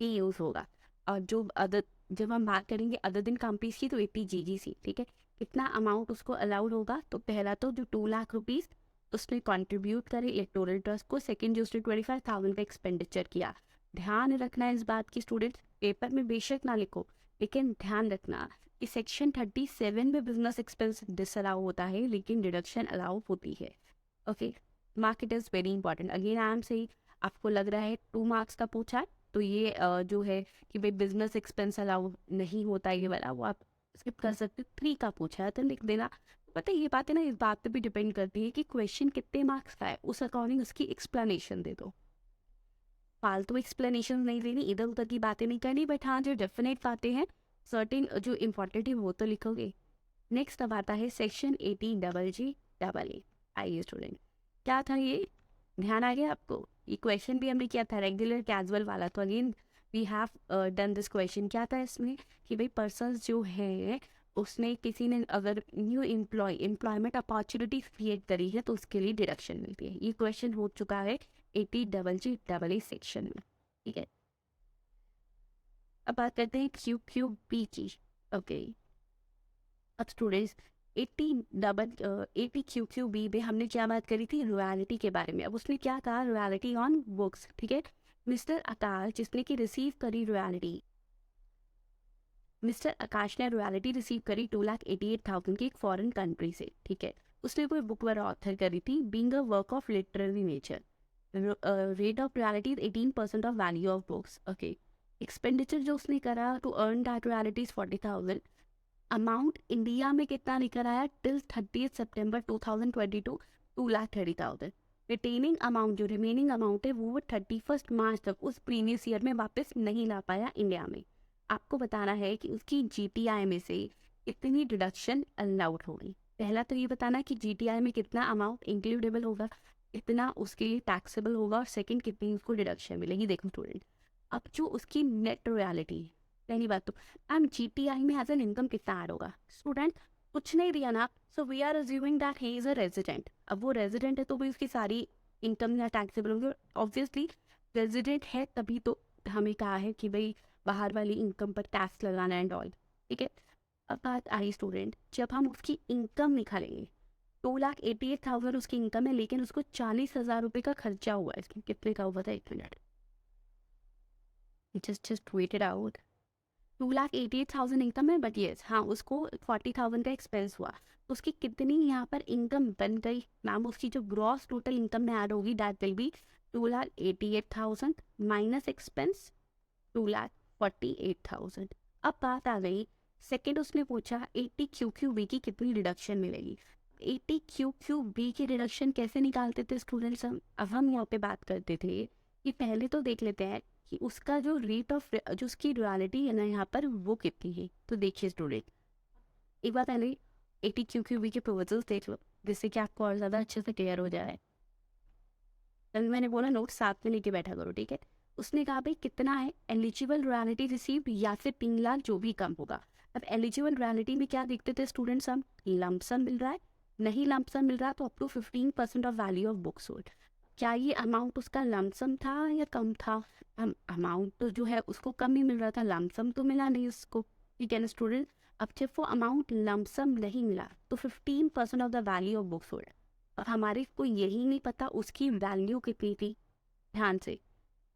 ही यूज़ होगा, और जो अदर जब हम बात करेंगे अदर दिन कंपनीज की तो 80GG, ठीक है। कितना अमाउंट उसको अलाउड होगा, तो पहला तो जो 2 लाख रुपीज़ उसने कंट्रीब्यूट करे इलेक्टोरल ट्रस्ट को, सेकंड जो उसने 25,000 का एक्सपेंडिचर किया। ध्यान रखना है इस बात की स्टूडेंट्स, पेपर में बेशक ना लिखो लेकिन ध्यान रखना कि सेक्शन 37 में बिजनेस एक्सपेंस डिसअलाउ होता है लेकिन डिडक्शन अलाउ होती है, okay. Mark it is very important. Again I am से आपको लग रहा है 2 मार्क्स का पूछा है तो ये जो है कि भाई बिजनेस एक्सपेंस अलाउ नहीं होता ये वाला, वो आप स्किप कर सकते हो। 3 का पूछा है तो लिख देना। पता है ये बात है ना, इस बात पे भी डिपेंड करती है कि क्वेश्चन कितने मार्क्स का है, उस अकॉर्डिंग उसकी एक्सप्लेनेशन दे दो। फालतू एक्सप्लेनेशन नहीं देनी, इधर उधर की बातें नहीं करनी, बट हाँ जो डेफिनेट बातें हैं सर्टेन जो इम्पोर्टेंट है वो तो लिखोगे। नेक्स्ट अब आता है सेक्शन 80GG। आइए स्टूडेंट क्या था ये, ध्यान आ गया आपको। ये क्वेश्चन भी हमने किया था रेगुलर कैजुअल वाला, तो again we have done this question. क्या था इसमें कि भाई पर्सन्स जो है उसने किसी ने अगर न्यू एम्प्लॉयमेंट अपॉर्चुनिटी क्रिएट करी है तो उसके लिए डिडक्शन मिलती है। ये क्वेश्चन हो चुका है 80GG सेक्शन में, ठीक है। अब बात करते हैं QQB की, ओके। अब स्टूडेंट्स 80QQB में हमने क्या बात करी थी, रॉयल्टी के बारे में। अब उसने क्या कहा, रॉयल्टी ऑन बुक्स, ठीक है। मिस्टर आकाश जिसने कि रिसीव करी रॉयल्टी, मिस्टर आकाश ने रॉयल्टी रिसीव करी 2,88,000 की एक फॉरेन कंट्री से, ठीक है। उसने कोई बुक वगैरह ऑथर करी थी, being a work of literary nature. Rate of royalty 18% of value of books, okay. Expenditure जो उसने करा to earn that royalty 40,000। Amount India में कितना निकल आया टिल 30 सितंबर 2022 2,30,000। रिटेनिंग अमाउंट जो रिमेनिंग अमाउंट है वो 31 मार्च तक उस प्रीवियस ईयर में वापस नहीं ला पाया इंडिया में। आपको बताना है कि उसकी जीटीआई में से कितनी डिडक्शन अलाउड होगी। पहला तो ये बताना कि जीटीआई में कितना अमाउंट इंक्लूडेबल होगा, कितना उसके लिए टैक्सेबल होगा, और सेकंड कितनी उसको डिडक्शन मिलेगी। देखो स्टूडेंट, अब जो उसकी नेट रॉयल्टी, पहली बात तो अब जीटीआई में एज एन इनकम कितना ऐड होगा। स्टूडेंट कुछ नहीं दिया ना, so we are assuming that he is a resident. अब वो रेजिडेंट है तो भी उसकी सारी इनकम या टैक्सेबल होगी। ऑब्वियसली रेजिडेंट है तभी तो हमें कहा है कि भाई बाहर वाली इनकम पर टैक्स लगाना एंड ऑल, ठीक है। अब बात आई स्टूडेंट, जब हम उसकी इनकम निकालेंगे, 2,88,000 उसकी इनकम है, लेकिन उसको 40,000 रुपये का खर्चा हुआ है। इसकी कितने का हुआ था, 1 minute, just wait it out. 2,88,000 income है, बट येस हाँ उसको 40,000 का एक्सपेंस हुआ। तो उसकी कितनी यहाँ पर इनकम बन गई मैम, उसकी जो ग्रॉस टोटल इनकम में ऐड होगी that will B 2,88,000 minus expense 2,48,000। अब बात आ गई सेकेंड, उसने पूछा 80 QQB की कितनी डिडक्शन मिलेगी। 80 QQB की डिडक्शन कैसे निकालते थे स्टूडेंट्स हम, अब हम यहाँ पे बात करते थे कि पहले तो देख लेते हैं कि उसका जो रेट ऑफ जो उसकी रॉयल्टी है ना यहाँ पर वो कितनी है। तो देखिए स्टूडेंट, एक बार पहले 80 QQB के प्रोपोजल्स देख लो, जिससे कि आपको और ज़्यादा अच्छे से क्लियर हो जाए। तभी मैंने बोला नोट साथ में लेके बैठा करो, ठीक है। उसने कहा भाई कितना है एलिजिबल रॉयल्टी रिसीव, या फिर 3 लाख जो भी कम होगा। अब एलिजिबल रॉयल्टी में क्या देखते थे स्टूडेंट्स हम, लमसम मिल रहा है, नहीं लमसम मिल रहा तो up to 15% of value of book sold. क्या ये अमाउंट उसका लमसम था या कम था, अमाउंट तो जो है उसको कम ही मिल रहा था, लमसम तो मिला नहीं उसको, ठीक है ना स्टूडेंट। अब जब वो अमाउंट लमसम नहीं मिला तो 15% of the value of book sold. अब हमारे को यही नहीं पता उसकी वैल्यू कितनी थी, ध्यान से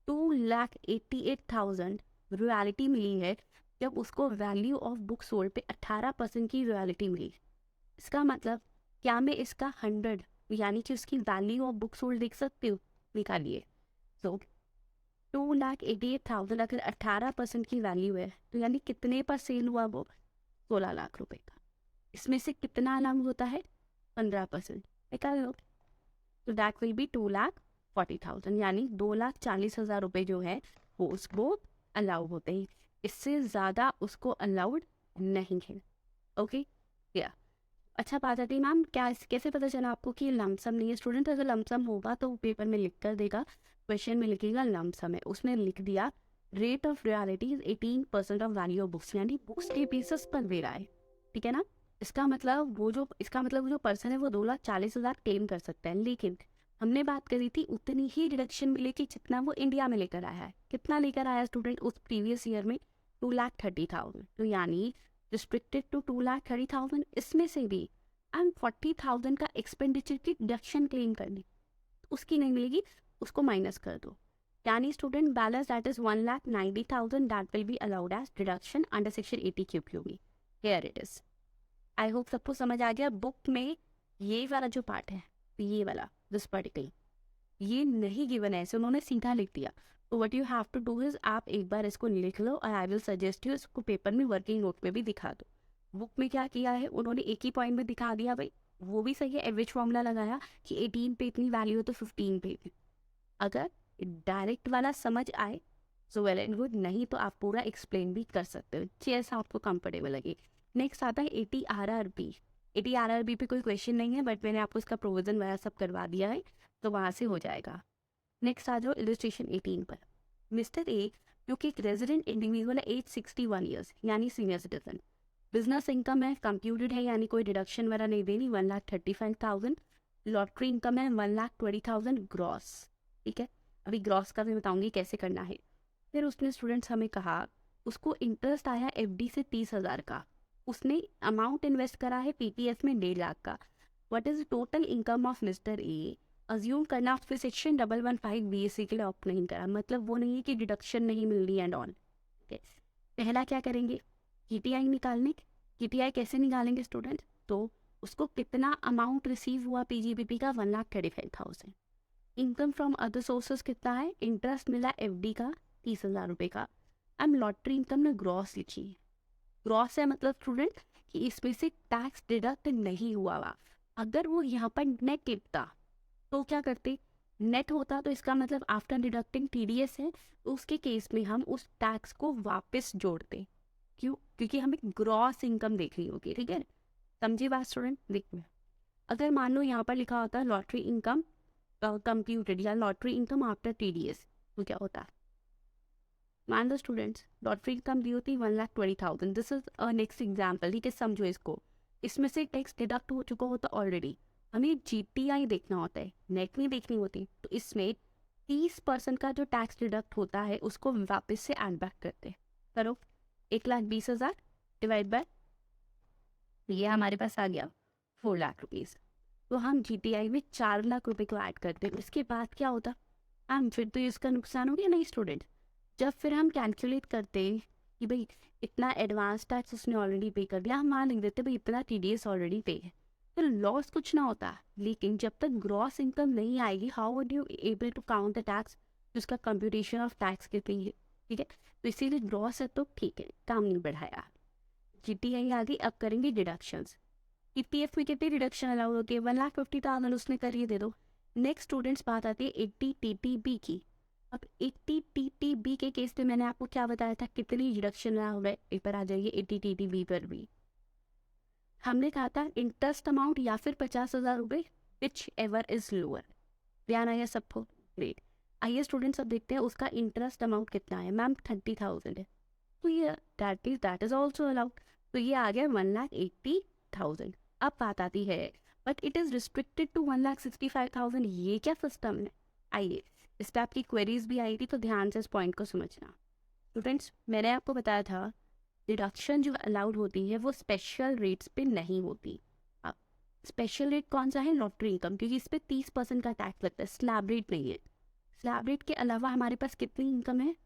2,88,000 रॉयल्टी मिली है, जब उसको वैल्यू ऑफ बुक सोल्ड पे 18% की रॉयल्टी मिली। इसका मतलब क्या मैं इसका 100 यानी कि उसकी वैल्यू ऑफ बुक सोल्ड देख सकती हूँ, निकालिए। सो 2,88,000 अगर 18% की वैल्यू है तो यानी कितने पर सेल हुआ वो, 16 लाख रुपए का। इसमें से कितना अलाउंस होता है, 15%, निकाल लो। तो दैट विल बी 2,40,000 यानी 2,40,000 रुपये जो है वो उसको अलाउ होते हैं, इससे ज़्यादा उसको अलाउड नहीं है। ओके या अच्छा बात आती है मैम, क्या कैसे पता चला आपको कि ये लमसम नहीं है। स्टूडेंट अगर लमसम होगा तो पेपर में लिख कर देगा, क्वेश्चन में लिखेगा लमसम है, उसने लिख दिया rate of royalty is 18% of value of books, यानी बुक्स के बेसिस पर दे रहा है, ठीक है ना। इसका मतलब वो जो पर्सन है वो 2,40,000 क्लेम कर सकता है, लेकिन हमने बात करी थी उतनी ही डिडक्शन मिलेगी जितना वो इंडिया में लेकर आया है। कितना लेकर आया स्टूडेंट उस प्रीवियस ईयर में, 2,30,000, तो यानी रिस्ट्रिक्टेड टू 2,30,000, इसमें से भी एंड 40,000 का एक्सपेंडिचर की डिडक्शन क्लेम करनी, उसकी नहीं मिलेगी, उसको माइनस कर दो। यानी student balance that is 1,90,000 that will be allowed as deduction under section 80 QQB। Here it is. I hope सबको समझ आ गया। बुक में ये वाला जो पार्ट है, ये वाला दिस पर्टिकुलर, ये नहीं गिवन है, ऐसे उन्होंने सीधा लिख दिया। तो what you have to do is आप एक बार इसको लिख लो और आई विल सजेस्ट यू इसको पेपर में वर्किंग नोट में भी दिखा दो। बुक में क्या किया है उन्होंने एक ही पॉइंट में दिखा दिया भाई, वो भी सही है, एवरेज फॉर्मूला लगाया कि 18 पे इतनी वैल्यू है तो 15 पे इतनी। अगर डायरेक्ट वाला समझ आए सो वेल एंड गुड, नहीं तो आप पूरा एक्सप्लेन भी कर सकते हो जैसा आपको कंफर्टेबल लगे। नेक्स्ट आता है 80 RRB। 80 RRB पे कोई क्वेश्चन नहीं है, बट मैंने आपको इसका प्रोविजन वगैरह सब करवा दिया है, तो वहाँ से हो जाएगा। नेक्स्ट आ जाओ इलस्ट्रेशन 18 पर। मिस्टर ए जो कि एक रेजिडेंट इंडिविजुअल है, एज 61 ईयर्स यानी सीनियर सिटीजन, बिजनेस इनकम है कंप्यूटेड है यानी कोई डिडक्शन वगैरह नहीं देनी, 1,35,000। लॉटरी इनकम है 1,20,000 ग्रॉस, ठीक है। अभी ग्रॉस का मैं बताऊंगी कैसे करना है। फिर उसने स्टूडेंट्स हमें कहा उसको इंटरेस्ट आया FD से 30,000 का, उसने अमाउंट इन्वेस्ट करा है PPF में 1.5 लाख का। What is total income of mister A, assume करना फिर सेक्शन 115 BSc के लिए ऑप्ट नहीं करा, मतलब वो नहीं है कि डिडक्शन नहीं मिल रही एंड ऑल। पहला क्या करेंगे, KTI निकालने। KTI कैसे निकालेंगे स्टूडेंट, तो उसको कितना अमाउंट रिसीव हुआ PGBP का, 1,35,000। इनकम फ्रॉम अदर सोर्सेज कितना है, इंटरेस्ट मिला FD का 30,000 रुपये का। अब लॉटरी इनकम ने ग्रॉस लिखी है, ग्रॉस है मतलब स्टूडेंट कि इसमें से टैक्स डिडक्ट नहीं हुआ हुआ। अगर वो यहाँ पर नेट लिखता तो क्या करते, नेट होता तो इसका मतलब आफ्टर डिडक्टिंग TDS है, तो उसके केस में हम उस टैक्स को वापस जोड़ते। क्यों? क्योंकि हमें ग्रॉस इनकम देखनी होगी, ठीक है। समझिए बात स्टूडेंट, देखिए अगर मान लो यहाँ पर लिखा होता है लॉटरी इनकम कंप्यूटेड या लॉटरी इनकम आफ्टर TDS, तो क्या होता है, मान लो स्टूडेंट्स लॉटरी इनकम दी होती 1,20,000, दिस इज नेक्स्ट एग्जाम्पल, ठीक है, समझो इसको। इसमें से टैक्स डिडक्ट हो चुका होता ऑलरेडी, हमें GTI देखना होता है, नेट नहीं देखनी होती, तो इसमें 30% का जो टैक्स डिडक्ट होता है उसको वापस से एड बैक करते। करो, 1,20,000 डिवाइड बाय, ये हमारे पास आ गया 4,00,000 रुपीज़। तो हम GTI में 4,00,000 रुपए को ऐड करते हैं। उसके बाद क्या होता, हम फिर तो इसका नुकसान हो गया नहीं स्टूडेंट। जब फिर हम कैलकुलेट करते हैं कि भाई इतना एडवांस टैक्स उसने ऑलरेडी पे कर दिया, हम वहाँ लिख देते भाई इतना TDS ऑलरेडी पे है, तो लॉस कुछ ना होता। लेकिन जब तक ग्रॉस इनकम नहीं आएगी, how would you able to count the tax, उसका कंप्यूटेशन ऑफ टैक्स कितनी है, ठीक है। तो इसीलिए ग्रॉस है तो ठीक है, काम नहीं बढ़ाया। GTI आ गई, अब करेंगे डिडक्शंस। EPF में कितनी डिडक्शन अलाउड होती है, 1,50,000 उसने करिए दे दो। नेक्स्ट स्टूडेंट्स बात आती है 80 TTB की। अब 80 TTB के केस में मैंने आपको क्या बताया था, कितनी डिडक्शन अलाउड है, ऊपर आ जाइए 80 TTB पर भी। हमने कहा था इंटरेस्ट अमाउंट या फिर 50,000 रुपये, विच एवर इज लोअर। ध्यान आया सबको, ग्रेट। आइए स्टूडेंट्स अब देखते हैं उसका इंटरेस्ट अमाउंट कितना है, मैम 30,000 है, तो ये दैट इज ऑल्सो अलाउड, तो ये आ गया 1,80,000। अब बात आती है but it is restricted to 1,65,000, ये क्या सिस्टम है। आइए इस पर आपकी क्वेरीज भी आई थी, तो ध्यान से इस पॉइंट को समझना। स्टूडेंट्स मैंने आपको बताया था डिडक्शन जो अलाउड होती है वो स्पेशल रेट्स पे नहीं होती। अब स्पेशल रेट कौन सा है, लॉटरी इनकम, क्योंकि इस पर 30% का टैक्स लगता है, स्लैब रेट नहीं है। स्लैब रेट के अलावा हमारे पास कितनी इनकम है,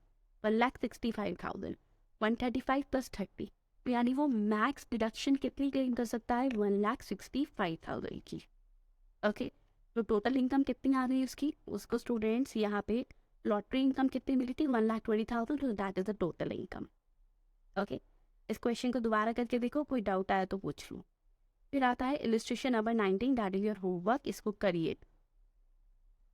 1,65,000, 135 प्लस 30, यानी वो मैक्स डिडक्शन कितनी क्लेम कर सकता है, 1,65,000 की। ओके, तो टोटल इनकम कितनी आ रही है उसको स्टूडेंट्स यहाँ पे लॉटरी इनकम कितनी मिली थी, 1,20,000, तो that is the total income. Okay, इस क्वेश्चन को दोबारा करके देखो, कोई डाउट आया तो पूछ लूँ। फिर आता है illustration number 19, that is your homework, इसको करिए।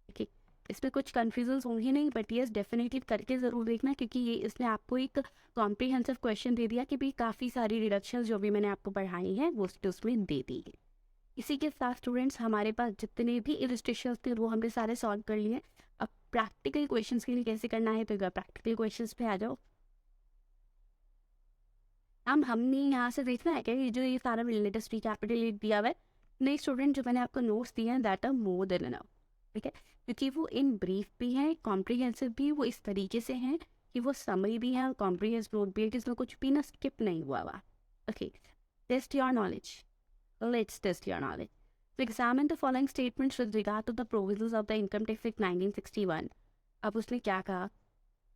ओके, इसमें कुछ कन्फ्यूजन होंगे नहीं, बट यस डेफिनेटली करके ज़रूर देखना, क्योंकि ये इसने आपको एक कॉम्प्रिहेंसिव क्वेश्चन दे दिया कि भाई काफ़ी सारी रिडक्शंस जो भी मैंने आपको पढ़ाई हैं वो उसमें दे दी है। इसी के साथ स्टूडेंट्स हमारे पास जितने भी इलस्ट्रेशन थे वो हमने सारे सॉल्व कर लिए। अब प्रैक्टिकल क्वेश्चंस के लिए कैसे करना है, तो प्रैक्टिकल क्वेश्चंस पे आ जाओ। हमने यहाँ से देखना है क्या, ये जो ये सारा लेटेस्ट कैपिटल दिया हुआ है, नहीं स्टूडेंट जो मैंने आपको नोट्स दिए हैं that are more than enough, ठीक है, क्योंकि वो इन ब्रीफ भी हैं, कॉम्प्रिहेंसिव भी, वो इस तरीके से हैं कि वो समरी भी है और कॉम्प्रिहेंसिव नोट भी है, जिसमें कुछ भी ना स्किप नहीं हुआ हुआ। Okay, test your knowledge, let's test your knowledge. तो examine the following statements with regard to the provisions of the income tax act 1961। अब उसने क्या कहा,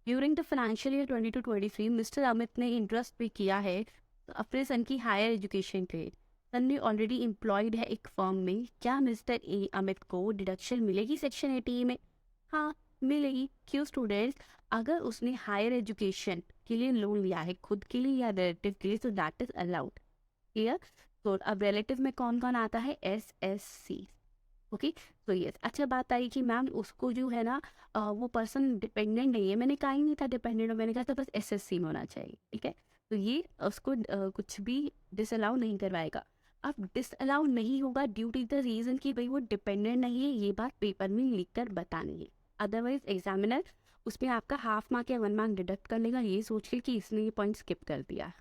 during the financial year 22-23 mister Amit ने इंटरेस्ट पे किया है अपने सन की हायर एजुकेशन के लिए। सन ने ऑलरेडी एम्प्लॉयड है एक फर्म में, क्या मिस्टर अमित को डिडक्शन मिलेगी सेक्शन 80 में? हाँ मिलेगी। क्यों स्टूडेंट्स, अगर उसने हायर एजुकेशन के लिए लोन लिया है खुद के लिए या रिलेटिव के लिए, तो दैट इज अलाउड। क्लियर। तो अब रिलेटिव में कौन कौन आता है, SSC। ओके, तो यस, अच्छा बात आई कि मैम उसको जो है ना वो पर्सन डिपेंडेंट नहीं है, मैंने कहा ही नहीं था डिपेंडेंट, मैंने कहा था बस SSC में होना चाहिए, ठीक है। तो ये उसको कुछ भी डिसअलाउ नहीं करवाएगा। अब डिसअलाउ नहीं होगा ड्यू टू द रीज़न कि भाई वो डिपेंडेंट नहीं है, ये बात पेपर में लिख कर बतानी है, अदरवाइज एग्जामिनर उसमें आपका हाफ मार्क या 1 मार्क डिडक्ट कर लेगा, ये सोच के कि इसने ये पॉइंट स्किप कर दिया।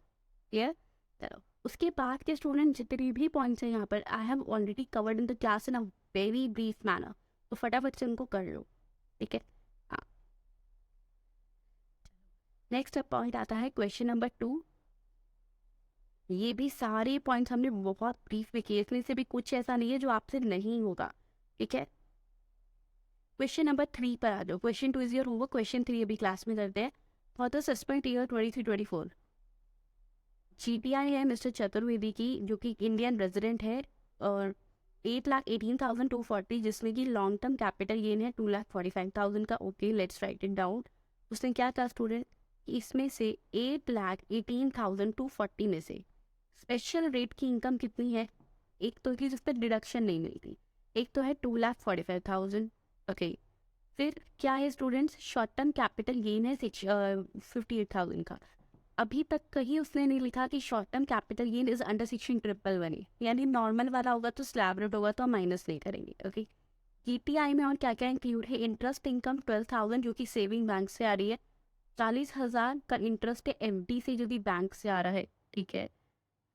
क्लियर। चलो उसके बाद के स्टूडेंट जितने भी पॉइंट्स हैं यहाँ पर I have already covered in the class in a very brief manner, तो फटाफट से उनको कर लो, ठीक है। हाँ, नेक्स्ट पॉइंट आता है क्वेश्चन नंबर 2। ये भी सारे पॉइंट्स हमने बहुत ब्रीफ में किए, इसमें से भी कुछ ऐसा नहीं है जो आपसे नहीं होगा, ठीक है। क्वेश्चन नंबर 3 पर आ जाओ, question 2 is your homework, question 3 अभी क्लास में करते हैं। For the suspend year 23-24 GTI है मिस्टर चतुर्वेदी की, जो कि इंडियन रेजिडेंट है, और 8,18,240, जिसमें कि लॉन्ग टर्म कैपिटल गेन है 2,45,000 का। Okay, let's write it down. उसने क्या कहा स्टूडेंट, इसमें से 8,18,240 में से स्पेशल रेट की इनकम कितनी है, एक तो कि जिस पर डिडक्शन नहीं मिलती, एक तो है 2,45,000। ओके, फिर क्या है students, short term capital gain है 58,000 का। अभी तक कहीं उसने नहीं लिखा कि short term capital gain is under section 111, यानी नॉर्मल वाला होगा तो स्लैब रेट होगा तो हम माइनस नहीं करेंगे। ओके, ईटीआई में और क्या क्या इंक्लूड है, इंटरेस्ट इनकम 12,000 जो कि सेविंग बैंक से आ रही है, 40,000 का इंटरेस्ट है एफडी से जो कि बैंक से आ रहा है। ठीक है,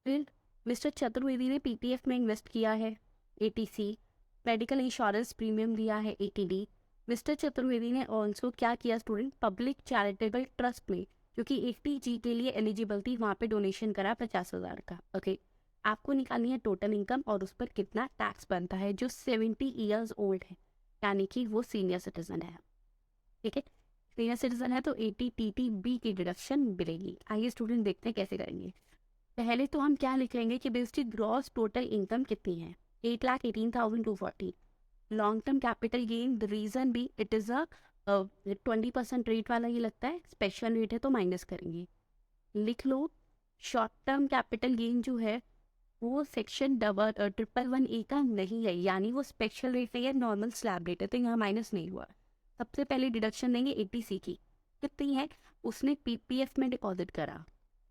फिर मिस्टर चतुर्वेदी ने पीपीएफ में इन्वेस्ट किया है, एटीसी, मेडिकल इंश्योरेंस प्रीमियम लिया है, एटीडी। मिस्टर चतुर्वेदी ने ऑल्सो क्या किया स्टूडेंट, पब्लिक चैरिटेबल ट्रस्ट में जो कि एटीजी के लिए एलिजिबल थी वहाँ पे डोनेशन करा 50,000 का। ओके, आपको निकालनी है टोटल इनकम और उस पर कितना टैक्स बनता है, जो 70 ईयर्स ओल्ड है यानी कि वो सीनियर सिटीजन है। ठीक है, सीनियर सिटीजन है तो 80 की डिडक्शन मिलेगी। आइए स्टूडेंट देखते हैं कैसे करेंगे। पहले तो हम क्या लिख लेंगे कि बेसिक ग्रॉस टोटल इनकम कितनी है, 8,18,240। Long term capital gain, the reason भी इट इज़ अ 20% रेट वाला ये लगता है, स्पेशल रेट है तो माइनस करेंगे। लिख लो, शॉर्ट टर्म कैपिटल गेन जो है वो सेक्शन 111A का नहीं है, यानी वो स्पेशल रेट नहीं है, नॉर्मल स्लैब रेट है, तो यहाँ माइनस नहीं हुआ। सबसे पहले डिडक्शन देंगे एटीसी की, कितनी है, उसने पीपीएफ में डिपॉजिट करा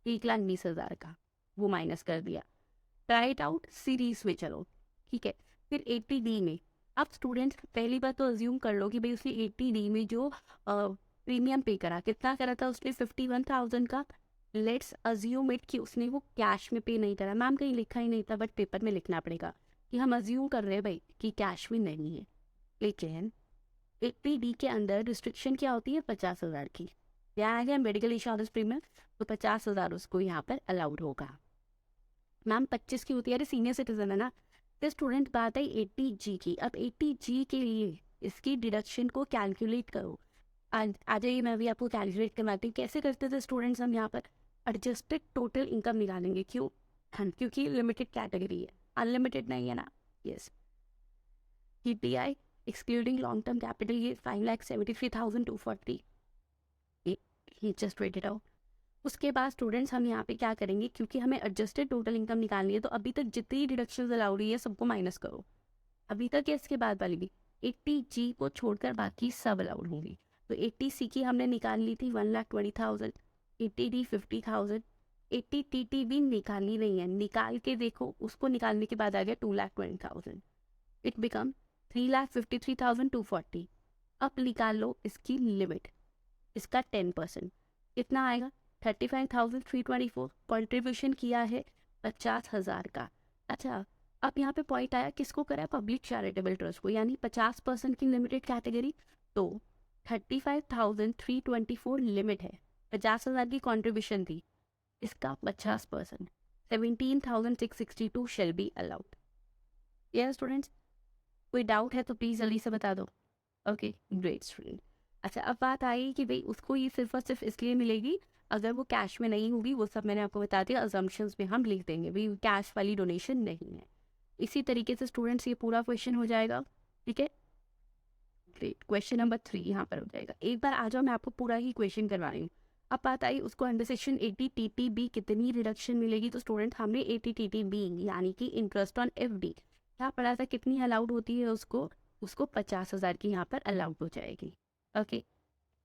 1,20,000 का, वो माइनस कर दिया। ट्राई इट आउट सीरीज में चलो। ठीक है, फिर 80D में, अब स्टूडेंट्स पहली बार तो अज्यूम कर लो कि भाई उसने 80D में जो प्रीमियम पे करा, कितना करा था उसने, 51,000 का। लेट्स अज्यूम इट कि उसने वो कैश में पे नहीं करा, मैम कहीं लिखा ही नहीं था बट पेपर में लिखना पड़ेगा कि हम अज्यूम कर रहे हैं भाई कि कैश में नहीं है। लेकिन 80D के अंदर रिस्ट्रिक्शन क्या होती है, 50,000 की। यहाँ आ गया मेडिकल इंश्योरेंस प्रीमियम, तो 50,000 उसको यहाँ पर अलाउड होगा। मैम 25 की होती है, अरे सीनियर सिटीजन है ना। तो स्टूडेंट बात है 80G की। अब 80G के लिए इसकी डिडक्शन को कैलकुलेट करो। आ जाइए, मैं भी आपको कैलकुलेट करवाती हूँ कैसे करते थे स्टूडेंट्स। हम यहाँ पर एडजस्टेड टोटल इनकम निकालेंगे, क्यों, क्योंकि लिमिटेड कैटेगरी है, अनलिमिटेड नहीं है ना। Yes, ETI excluding long term capital ये 5,73,240, जस्ट वेट इट आउट। उसके बाद स्टूडेंट्स हम यहाँ पे क्या करेंगे, क्योंकि हमें एडजस्टेड टोटल इनकम निकालनी है तो अभी तक जितनी डिडक्शन अलाउड हुई है सबको माइनस करो, अभी तक है, इसके बाद वाली भी। 80G को छोड़कर बाकी सब अलाउड होंगी। तो 80C की हमने निकाल ली थी 1,20,000, 80D 50,000, 80TT भी निकालनी नहीं है, निकाल के देखो, उसको निकालने के बाद आ गया 2,20,000, इट बिकम 3,53,240। अब निकाल लो इसकी लिमिट, इसका 10% कितना आएगा, 35,324। कॉन्ट्रीब्यूशन किया है 50,000 का। अच्छा, अब यहाँ पे पॉइंट आया, किसको करा है, पब्लिक चैरिटेबल ट्रस्ट को, यानी 50% की लिमिटेड कैटेगरी। तो 35,324 लिमिट है, 50,000 की कॉन्ट्रीब्यूशन थी, इसका 50%, 17,662 shall be allowed. Yes students, कोई डाउट है तो प्लीज़ जल्दी से बता दो। Okay great student. अच्छा, अब बात आई कि भाई उसको ये सिर्फ और सिर्फ इसलिए मिलेगी अगर वो कैश में नहीं होगी, वो सब मैंने आपको बता दिया, अजम्पशंस में हम लिख देंगे भाई कैश वाली डोनेशन नहीं है। इसी तरीके से स्टूडेंट्स ये पूरा क्वेश्चन हो जाएगा। ठीक है, ग्रेट। क्वेश्चन नंबर 3 यहाँ पर हो जाएगा। एक बार आ जाओ, मैं आपको पूरा ही क्वेश्चन करवा रही हूँ। अब बात आई उसको अंडर सेक्शन 80TTB कितनी रिडक्शन मिलेगी, तो स्टूडेंट हमने 80TTB यानी कि इंटरेस्ट ऑन एफडी क्या पढ़ा था, कितनी अलाउड होती है उसको, उसको 50,000 की यहाँ पर अलाउड हो जाएगी। ओके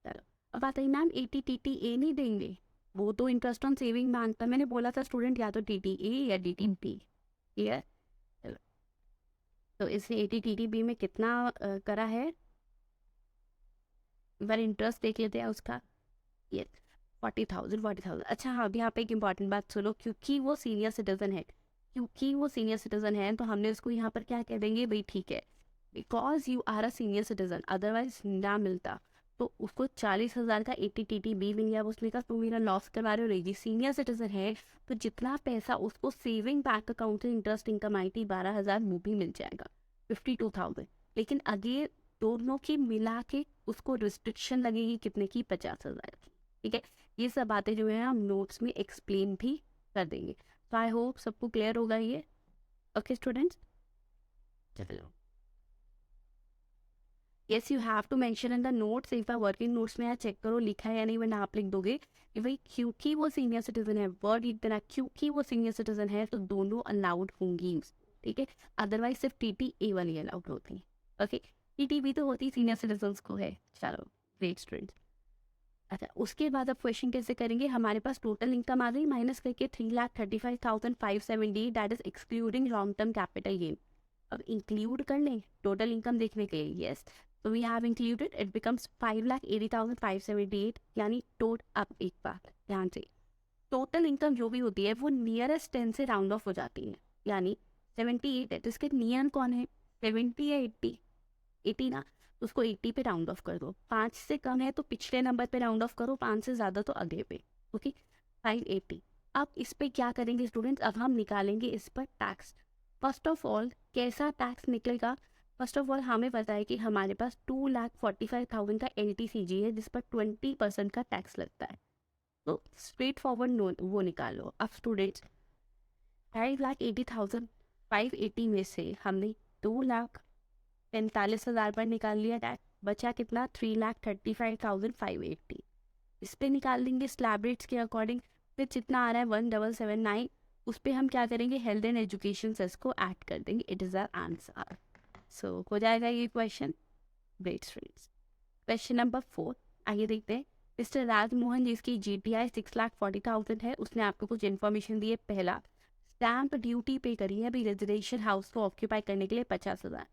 चलो, अब बात आई मैम 80TTA नहीं देंगे, वो तो इंटरेस्ट ऑन सेविंग मांगता, मैंने बोला था स्टूडेंट या तो TTA या DTP। क्लियर, चलो, तो इसने 80TTB में कितना करा है, बार इंटरेस्ट देख लेते हैं उसका, ये 40,000। अच्छा हाँ, अभी यहाँ पे एक इंपॉर्टेंट बात सुनो, क्योंकि वो सीनियर सिटीजन है, तो हमने उसको यहाँ पर क्या कह देंगे भाई, ठीक है, because you are a senior citizen, otherwise ना मिलता, तो उसको 40,000 का 80TTB मिल गया, उसने कहा तुम मेरा लॉस करवा रहे हो, रेजी सीनियर सिटीजन है तो जितना पैसा उसको सेविंग बैंक अकाउंट से इंटरेस्ट इनकम आई थी 12,000 वो भी मिल जाएगा, 52,000। लेकिन अगे दोनों की मिला के उसको रिस्ट्रिक्शन लगेगी कितने की, 50,000 की। ठीक है, ये सब बातें जो है हम नोट्स में एक्सप्लेन भी कर देंगे। तो आई होप सबको क्लियर होगा ये। ओके स्टूडेंट्स, चलो, yes you have to mention in the notes, एक बार वर्किंग नोट्स में चेक करो लिखा है या नहीं, वरना आप लिख दोगे कि भाई क्योंकि वो सीनियर सिटीजन है, वर्ड लिख देना, क्योंकि वो सीनियर सिटीजन है तो दोनों अलाउड होंगी। ठीक है, अदरवाइज सिर्फ TTA वाली अलाउड होती है। ओके, TTB तो होती सीनियर सिटीजन्स को है। चलो ग्रेट स्टूडेंट्स। अच्छा, उसके बाद अब क्वेश्चन कैसे करेंगे, हमारे पास टोटल इनकम आ गई माइनस करके 3,35,570, that is excluding long term capital gain. अब इंक्लूड कर लें टोटल इनकम देखने के लिए, यस, तो we have included, it becomes 5,80,578, यानी टोट। अब एक बात ध्यान से, टोटल इनकम जो भी होती है वो नियरेस्ट 10 से राउंड ऑफ हो जाती है, यानी 78 है तो इसके नियर कौन है, 70 या 80, 80 ना, उसको 80 पे राउंड ऑफ कर दो। 5 से कम है तो पिछले नंबर पे राउंड ऑफ करो, 5 से ज़्यादा तो अगले पे। ओके, 580। अब इस पे क्या करेंगे स्टूडेंट्स, अब हम निकालेंगे इस पर टैक्स। फर्स्ट ऑफ ऑल कैसा टैक्स निकलेगा, फर्स्ट ऑफ ऑल हमें पता है कि हमारे पास 2,45,000 का LTCG है जिस पर 20% का टैक्स लगता है, तो स्ट्रेट फॉरवर्ड वो निकालो। अब स्टूडेंट्स 5,80,580 में से हमने 2,45,000 पर निकाल लिया टैक्स, बचा कितना 3,35,580। इस पे निकाल देंगे स्लैब रेट्स के अकॉर्डिंग, फिर जितना आ रहा है 1,779 उस पर हम क्या करेंगे, हेल्थ एंड एजुकेशन सेस को ऐड कर देंगे। It is our answer. So हो जाएगा ये question. Great students. Question number 4 आइए देखते हैं। मिस्टर राजमोहन जिसकी GTI 6,40,000 है, उसने आपको कुछ इन्फॉर्मेशन दी है। पहला, स्टैम्प ड्यूटी पे करी है अभी रेजिडेंशियल हाउस को ऑक्यूपाई करने के लिए 50,000।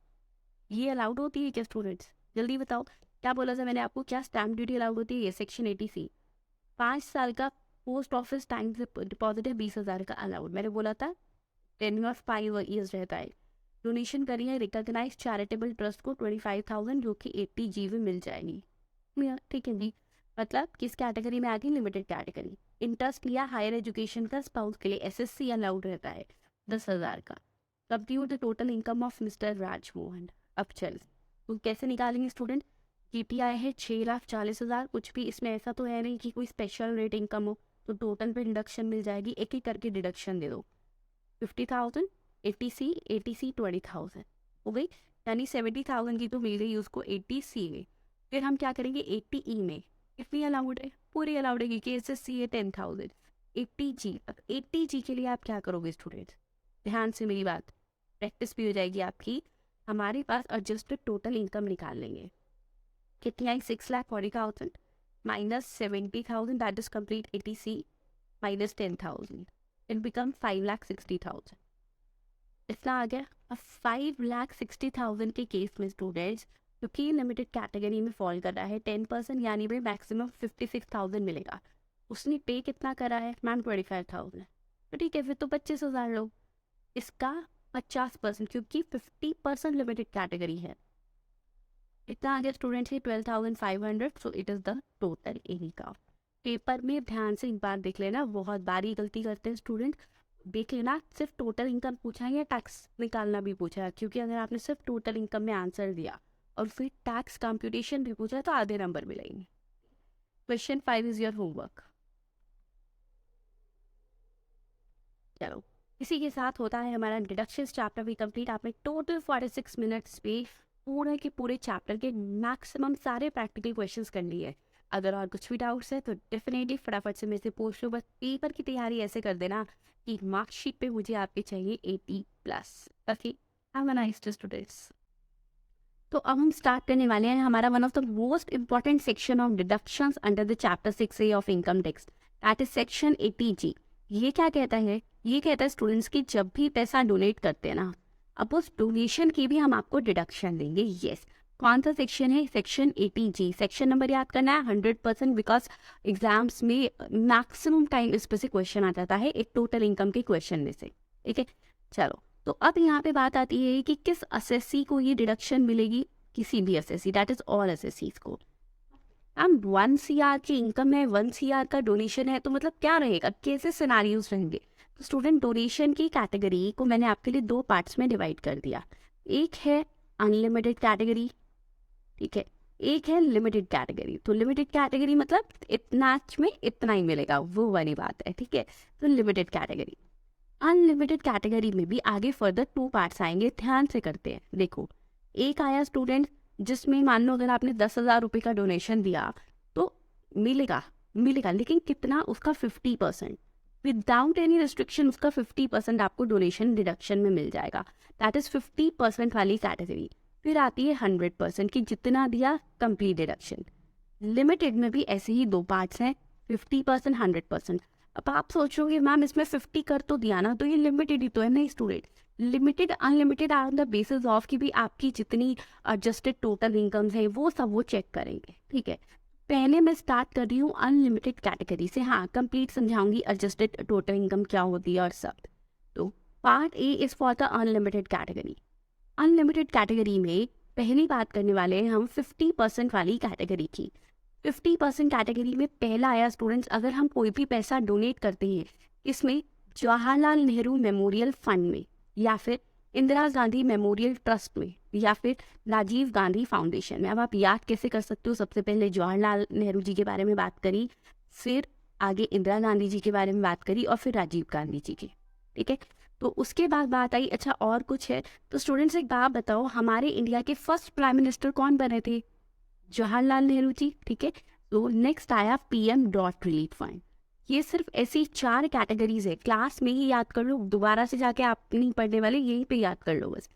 ये अलाउड होती है क्या स्टूडेंट्स, जल्दी बताओ। क्या बोला था मैंने आपको, क्या स्टैम्प ड्यूटी अलाउड होती है, ये सेक्शन 80C। 5 साल का पोस्ट ऑफिस टाइम से डिपॉजिट है 20,000 का अलाउड, मैंने बोला था 10 और 5 ईयर्स रहता है। डोनेशन करी है रिकॉग्नाइज चैरिटेबल ट्रस्ट को 25,000 जो कि 80G में मिल जाएगी। ठीक है जी, मतलब किस कैटेगरी में आ गई, लिमिटेड कैटेगरी। इंटरेस्ट लिया हायर एजुकेशन का स्पाउस के लिए, SSC अलाउड रहता है 10,000 का। Compute the total income of mister Rajmohan. अब चल तो कैसे निकालेंगे स्टूडेंट, GTI है 6,40,000, कुछ भी इसमें ऐसा तो है नहीं कि कोई स्पेशल रेट इनकम हो, तो टोटल पे डिडक्शन मिल जाएगी, एक एक करके डिडक्शन दे दो। 50,000 80C 20,000 हो गई, यानी 70,000 की तो मिल गई उसको 80C में। फिर हम क्या करेंगे 80E में, कितनी अलाउड है, पूरी अलाउड है क्योंकि SSC है 10,000। 80G, अब 80G के लिए आप क्या करोगे स्टूडेंट्स, ध्यान से मेरी बात, प्रैक्टिस भी हो जाएगी आपकी। हमारे पास एडजस्टेड टोटल इनकम निकाल लेंगे, कितनी आई 6,40,000 minus 70,000, that is complete 80C minus 10,000, it become 5,60,000। इतना आ गया। अब 5,60,000 के केस में स्टूडेंट्स, क्योंकि लिमिटेड कैटेगरी में फॉल कर रहा है 10%, यानी भाई मैक्सिमम 56,000 मिलेगा। उसने पे कितना करा है मैम 25,000, तो ठीक है फिर तो 25,000 लो, इसका 50% क्योंकि 50% लिमिटेड कैटेगरी है। इतना आ गया students 12,500, so it is the total income. Paper में ध्यान से एक बार देख लेना, बहुत बारी गलती करते हैं स्टूडेंट, देख लेना सिर्फ टोटल इनकम पूछा है या टैक्स निकालना भी पूछा है, क्योंकि अगर आपने सिर्फ टोटल इनकम में आंसर दिया और फिर टैक्स कंप्यूटेशन भी पूछा है तो आधे नंबर मिलेंगे। Question 5 is your homework. चलो इसी के साथ होता है हमारा डिडक्शन चैप्टर भी कंप्लीट। आपने टोटल 46 मिनट्स पे पूरे के पूरे चैप्टर के मैक्सिमम सारे प्रैक्टिकल क्वेश्चंस कर लिए। अगर और कुछ भी डाउट्स है तो डेफिनेटली फटाफट से मेरे से पूछ लो, बस पेपर की तैयारी ऐसे कर देना कि मार्कशीट पे मुझे आपके चाहिए 80+। Okay, have a nice day students. तो अब हम स्टार्ट करने वाले हैं हमारा one of the most important section of deductions under the chapter 6A of income tax, that is section 80G। ये क्या कहता है, ये कहता है स्टूडेंट्स की जब भी पैसा डोनेट करते हैं ना, अब उस डोनेशन की भी हम आपको डिडक्शन देंगे। यस, कौन सा सेक्शन है, सेक्शन 80G। सेक्शन नंबर याद करना है 100%, बिकॉज एग्जाम्स में मैक्सिमम टाइम इस पर से क्वेश्चन आ जाता है एक टोटल इनकम के क्वेश्चन में से। ठीक है, चलो तो अब यहाँ पे बात आती है कि किस एसएससी को ये डिडक्शन मिलेगी, किसी भी एसएससी, दैट इज ऑल एसएससीज को। हम 1 CR की इनकम है, 1 CR का डोनेशन है, तो मतलब क्या रहेगा, कैसे सिनारियोज रहेंगे। तो स्टूडेंट डोनेशन की कैटेगरी को मैंने आपके लिए 2 पार्ट्स में डिवाइड कर दिया। एक है अनलिमिटेड कैटेगरी, ठीक है, एक है लिमिटेड कैटेगरी। तो लिमिटेड कैटेगरी मतलब इतना में इतना ही मिलेगा, वो वाली बात है। ठीक है, तो लिमिटेड कैटेगरी। अनलिमिटेड कैटेगरी में भी आगे फर्दर 2 पार्ट्स आएंगे, ध्यान से करते हैं। देखो, एक आया स्टूडेंट जिसमें मान लो अगर आपने 10,000 रुपये का डोनेशन दिया तो मिलेगा, लेकिन कितना, उसका 50%। विदाउट एनी रिस्ट्रिक्शन उसका 50% आपको डोनेशन डिडक्शन में मिल जाएगा। दैट इज 50% वाली कैटेगरी। फिर आती है 100% की, जितना दिया कंप्लीट डिडक्शन। लिमिटेड में भी ऐसे ही दो पार्ट्स हैं, 50% 100%। अब आप सोचोगे मैम इसमें 50 कर तो दिया ना, तो ये लिमिटेड ही तो है। नहीं student, limited unlimited on the basis of की भी आपकी जितनी एडजस्टेड टोटल इनकम्स है वो सब वो चेक करेंगे, ठीक है। पहले मैं स्टार्ट कर रही हूँ अनलिमिटेड कैटेगरी से। हाँ, कंप्लीट समझाऊंगी एडजस्टेड टोटल इनकम क्या होती है और सब। तो part A is for the unlimited category. Unlimited category में पहली बात करने वाले हैं हम 50% वाली कैटेगरी की। 50% कैटेगरी में पहला आया स्टूडेंट्स, अगर हम कोई भी पैसा डोनेट करते हैं इसमें जवाहरलाल नेहरू मेमोरियल फंड में, या फिर इंदिरा गांधी मेमोरियल ट्रस्ट में, या फिर राजीव गांधी फाउंडेशन में। अब आप याद कैसे कर सकते हो, सबसे पहले जवाहरलाल नेहरू जी के बारे में बात करी, फिर आगे इंदिरा गांधी जी के बारे में बात करी, और फिर राजीव गांधी जी की, ठीक है। तो उसके बाद बात आई अच्छा और कुछ है, तो स्टूडेंट्स एक बात बताओ, हमारे इंडिया के फर्स्ट प्राइम मिनिस्टर कौन बने थे? जवाहरलाल नेहरू जी, ठीक है। तो नेक्स्ट आया पीएम डॉट रिलीफ फंड। ये सिर्फ ऐसी 4 कैटेगरीज है, क्लास में ही याद कर लो, दोबारा से जाके आप नहीं पढ़ने वाले, यहीं पे याद कर लो बस।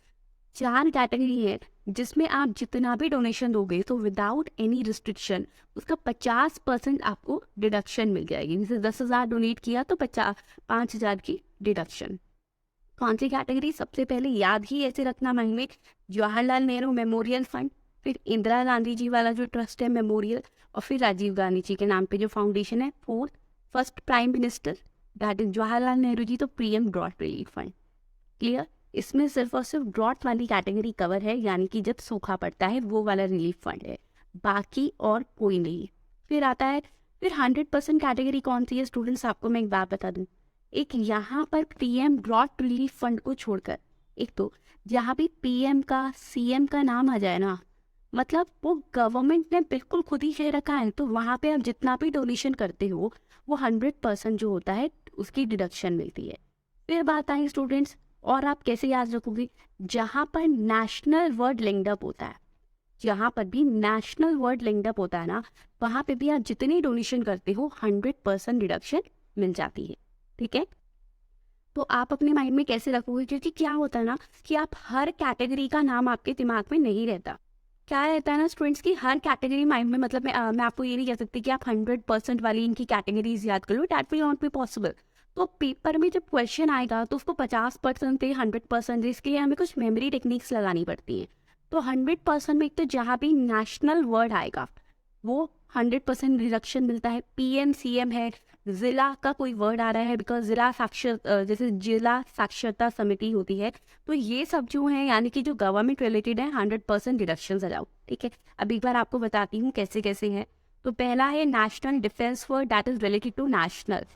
4 कैटेगरी है जिसमें आप जितना भी डोनेशन दोगे तो विदाउट एनी रिस्ट्रिक्शन उसका 50% आपको डिडक्शन मिल जाएगी। जैसे 10,000 डोनेट किया तो 5,000 की डिडक्शन। कौन सी कैटेगरी? सबसे पहले याद ही ऐसे रखना माइंड में, जवाहरलाल नेहरू मेमोरियल फंड, फिर इंदिरा गांधी जी वाला जो ट्रस्ट है मेमोरियल, और फिर राजीव गांधी जी के नाम पे जो फाउंडेशन है। Fourth, first prime minister that is Jawaharlal Nehru ji, तो PM drought relief fund. Clear? इसमें सिर्फ और सिर्फ ड्रॉट वाली कैटेगरी कवर है, यानी कि जब सूखा पड़ता है वो वाला रिलीफ फंड है, बाकी और कोई नहीं। फिर आता है फिर 100% कैटेगरी कौन सी है स्टूडेंट्स? आपको मैं एक बात बता दूं, एक यहाँ पर पीएम ड्रॉट रिलीफ फंड को छोड़कर, एक तो जहाँ भी पीएम का सीएम का नाम आ जाए ना, मतलब वो गवर्नमेंट ने बिल्कुल खुद ही कह रखा है, तो वहाँ पे आप जितना भी डोनेशन करते हो वो 100% जो होता है उसकी डिडक्शन मिलती है। फिर बात आई स्टूडेंट्स, और आप कैसे याद रखोगे, जहाँ पर नेशनल वर्ड लिंक्ड अप होता है, जहाँ पर भी नेशनल वर्ड लिंक्ड अप होता है ना, वहाँ पे भी आप जितनी डोनेशन करते हो 100% डिडक्शन मिल जाती है, ठीक है। तो आप अपने माइंड में कैसे रखोगे, क्योंकि क्या होता है ना कि आप हर कैटेगरी का नाम आपके दिमाग में नहीं रहता। क्या रहता है ना स्टूडेंट्स की हर कैटेगरी माइंड में, मतलब मैं आपको ये नहीं कह सकती कि आप 100% वाली इनकी कैटेगरीज याद कर लो, that will not be possible. तो पेपर में जब क्वेश्चन आएगा तो उसको 50% दे 100% दे, इसके लिए हमें कुछ मेमोरी टेक्निक्स लगानी पड़ती हैं। तो 100% में एक तो जहाँ भी नेशनल वर्ड आएगा वो 100% रिडक्शन मिलता है। पीएम सीएम है, जिला का कोई वर्ड आ रहा है, बिकॉज जिला साक्षर जैसे जिला साक्षरता समिति होती है, तो ये सब जो है यानी कि जो गवर्नमेंट रिलेटेड है 100% डिडक्शन अलाउ, ठीक है। अब एक बार आपको बताती हूँ कैसे कैसे है। तो पहला है national defence word, that is related to national.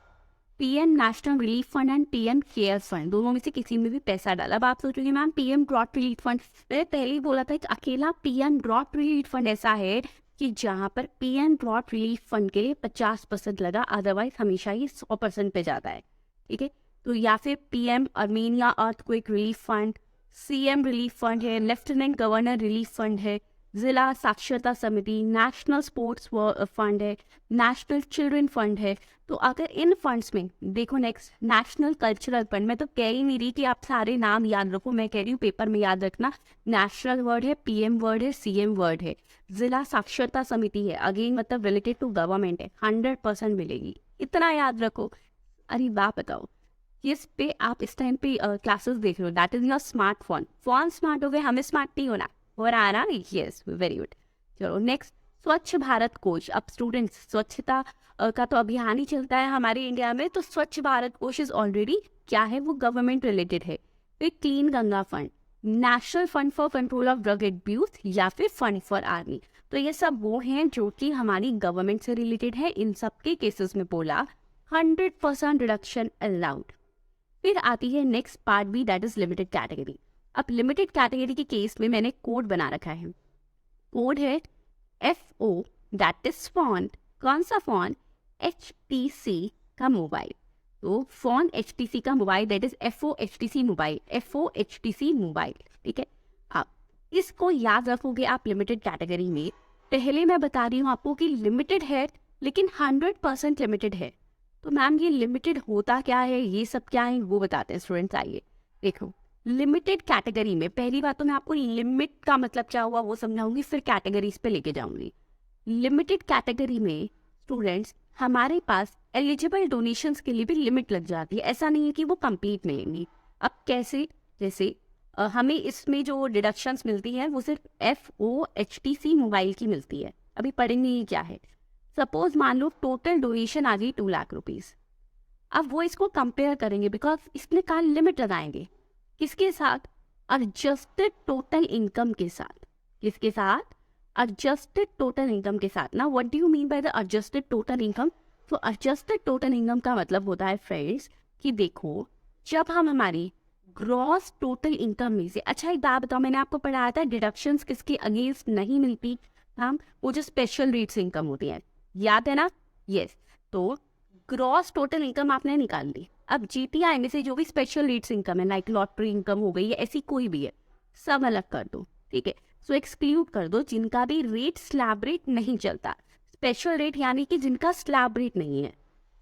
PM national relief fund and PM care fund, दोनों में से किसी में भी पैसा डाला। अब आप सोचोगे ma'am PM drought relief fund, मैंने पहले ही बोला था कि अकेला पीएम ड्रॉट रिलीफ फंड ऐसा है कि जहाँ पर पीएम ड्रॉट रिलीफ फंड के लिए 50% लगा, अदरवाइज हमेशा ही 100% पे जाता है, ठीक है। तो या फिर PM Armenia earthquake relief fund, CM relief fund है, लेफ्टिनेंट गवर्नर रिलीफ फंड है, जिला साक्षरता समिति, नेशनल स्पोर्ट्स फंड है, नेशनल चिल्ड्रन फंड है। तो अगर इन फंड्स में देखो, नेक्स्ट नेशनल कल्चरल फंड, मैं तो कह ही नहीं रही कि आप सारे नाम याद रखो, मैं कह रही हूँ पेपर में याद रखना। नेशनल वर्ड है, पीएम वर्ड है, सीएम वर्ड है, जिला साक्षरता समिति है, अगेन मतलब रिलेटेड टू गवर्नमेंट है, 100% मिलेगी, इतना याद रखो। अरे वाह, बताओ इस पे आप इस टाइम पे क्लासेस देख रहे हो, that is your smartphone. Phone smart हो गए, हमें स्मार्ट नहीं होना, हो रहा है ना? Yes, very good. चलो नेक्स्ट, स्वच्छ भारत कोश। अब स्टूडेंट्स स्वच्छता का तो अभियान ही चलता है हमारे इंडिया में, तो स्वच्छ भारत कोश इज ऑलरेडी क्या है, वो गवर्नमेंट रिलेटेड है। फिर clean Ganga fund, national fund for control of drug abuse, या फिर फंड फॉर आर्मी। तो ये सब वो हैं जो कि हमारी गवर्नमेंट से रिलेटेड है। इन सब के केसेस में बोला 100% रिडक्शन अलाउड। फिर आती है next part B, that is limited category. अब लिमिटेड कैटेगरी के केस में मैंने कोड बना रखा है। कोड है FO, दैट इज फॉन्ट। कौन सा फॉन्ट? HTC का मोबाइल। तो फोन HTC का mobile, that is FO HTC mobile, FO HTC mobile, ठीक है। अब इसको याद रखोगे आप लिमिटेड कैटेगरी में। पहले मैं बता रही हूँ आपको कि लिमिटेड है, लेकिन 100% लिमिटेड है। तो मैम ये लिमिटेड होता क्या है, ये सब क्या है, वो बताते हैं स्टूडेंट्स। आइए देखो, लिमिटेड कैटेगरी में पहली बात तो मैं आपको लिमिट का मतलब क्या हुआ वो समझाऊंगी, फिर कैटेगरीज पे लेके जाऊंगी। लिमिटेड कैटेगरी में स्टूडेंट्स हमारे पास एलिजिबल डोनेशंस के लिए भी लिमिट लग जाती है, ऐसा नहीं है कि वो कंप्लीट मिलेंगी। अब कैसे, जैसे हमें इसमें जो डिडक्शंस मिलती है वो सिर्फ FOHTC मोबाइल की मिलती है। अभी पढ़ेंगे ये क्या है। सपोज मान लो टोटल डोनेशन आ गई 2 लाख रुपीज। अब वो इसको कंपेयर करेंगे बिकॉज इसमें कहा लिमिट लगाएंगे, किसके साथ, एडजस्टेड टोटल इनकम के साथ। किसके साथ, एडजस्टेड टोटल इनकम के साथ ना। What do you mean by the adjusted total income? तो एडजस्टेड टोटल इनकम का मतलब होता है फ्रेंड्स कि देखो, जब हम हमारी ग्रॉस टोटल इनकम में से, अच्छा एक बात बताओ, मैंने आपको पढ़ाया था डिडक्शंस किसके अगेंस्ट नहीं मिलती, हम वो जो स्पेशल रेट्स इनकम होती है, याद है ना? यस। तो ग्रॉस टोटल इनकम आपने निकाल ली। अब GTI में से जो भी स्पेशल रेट्स इनकम है, लाइक लॉटरी इनकम हो गई या ऐसी कोई भी है, सब अलग कर दो, ठीक है। सो एक्सक्लूड कर दो जिनका भी रेट स्लैब रेट नहीं चलता, स्पेशल रेट यानी कि जिनका स्लैब रेट नहीं है।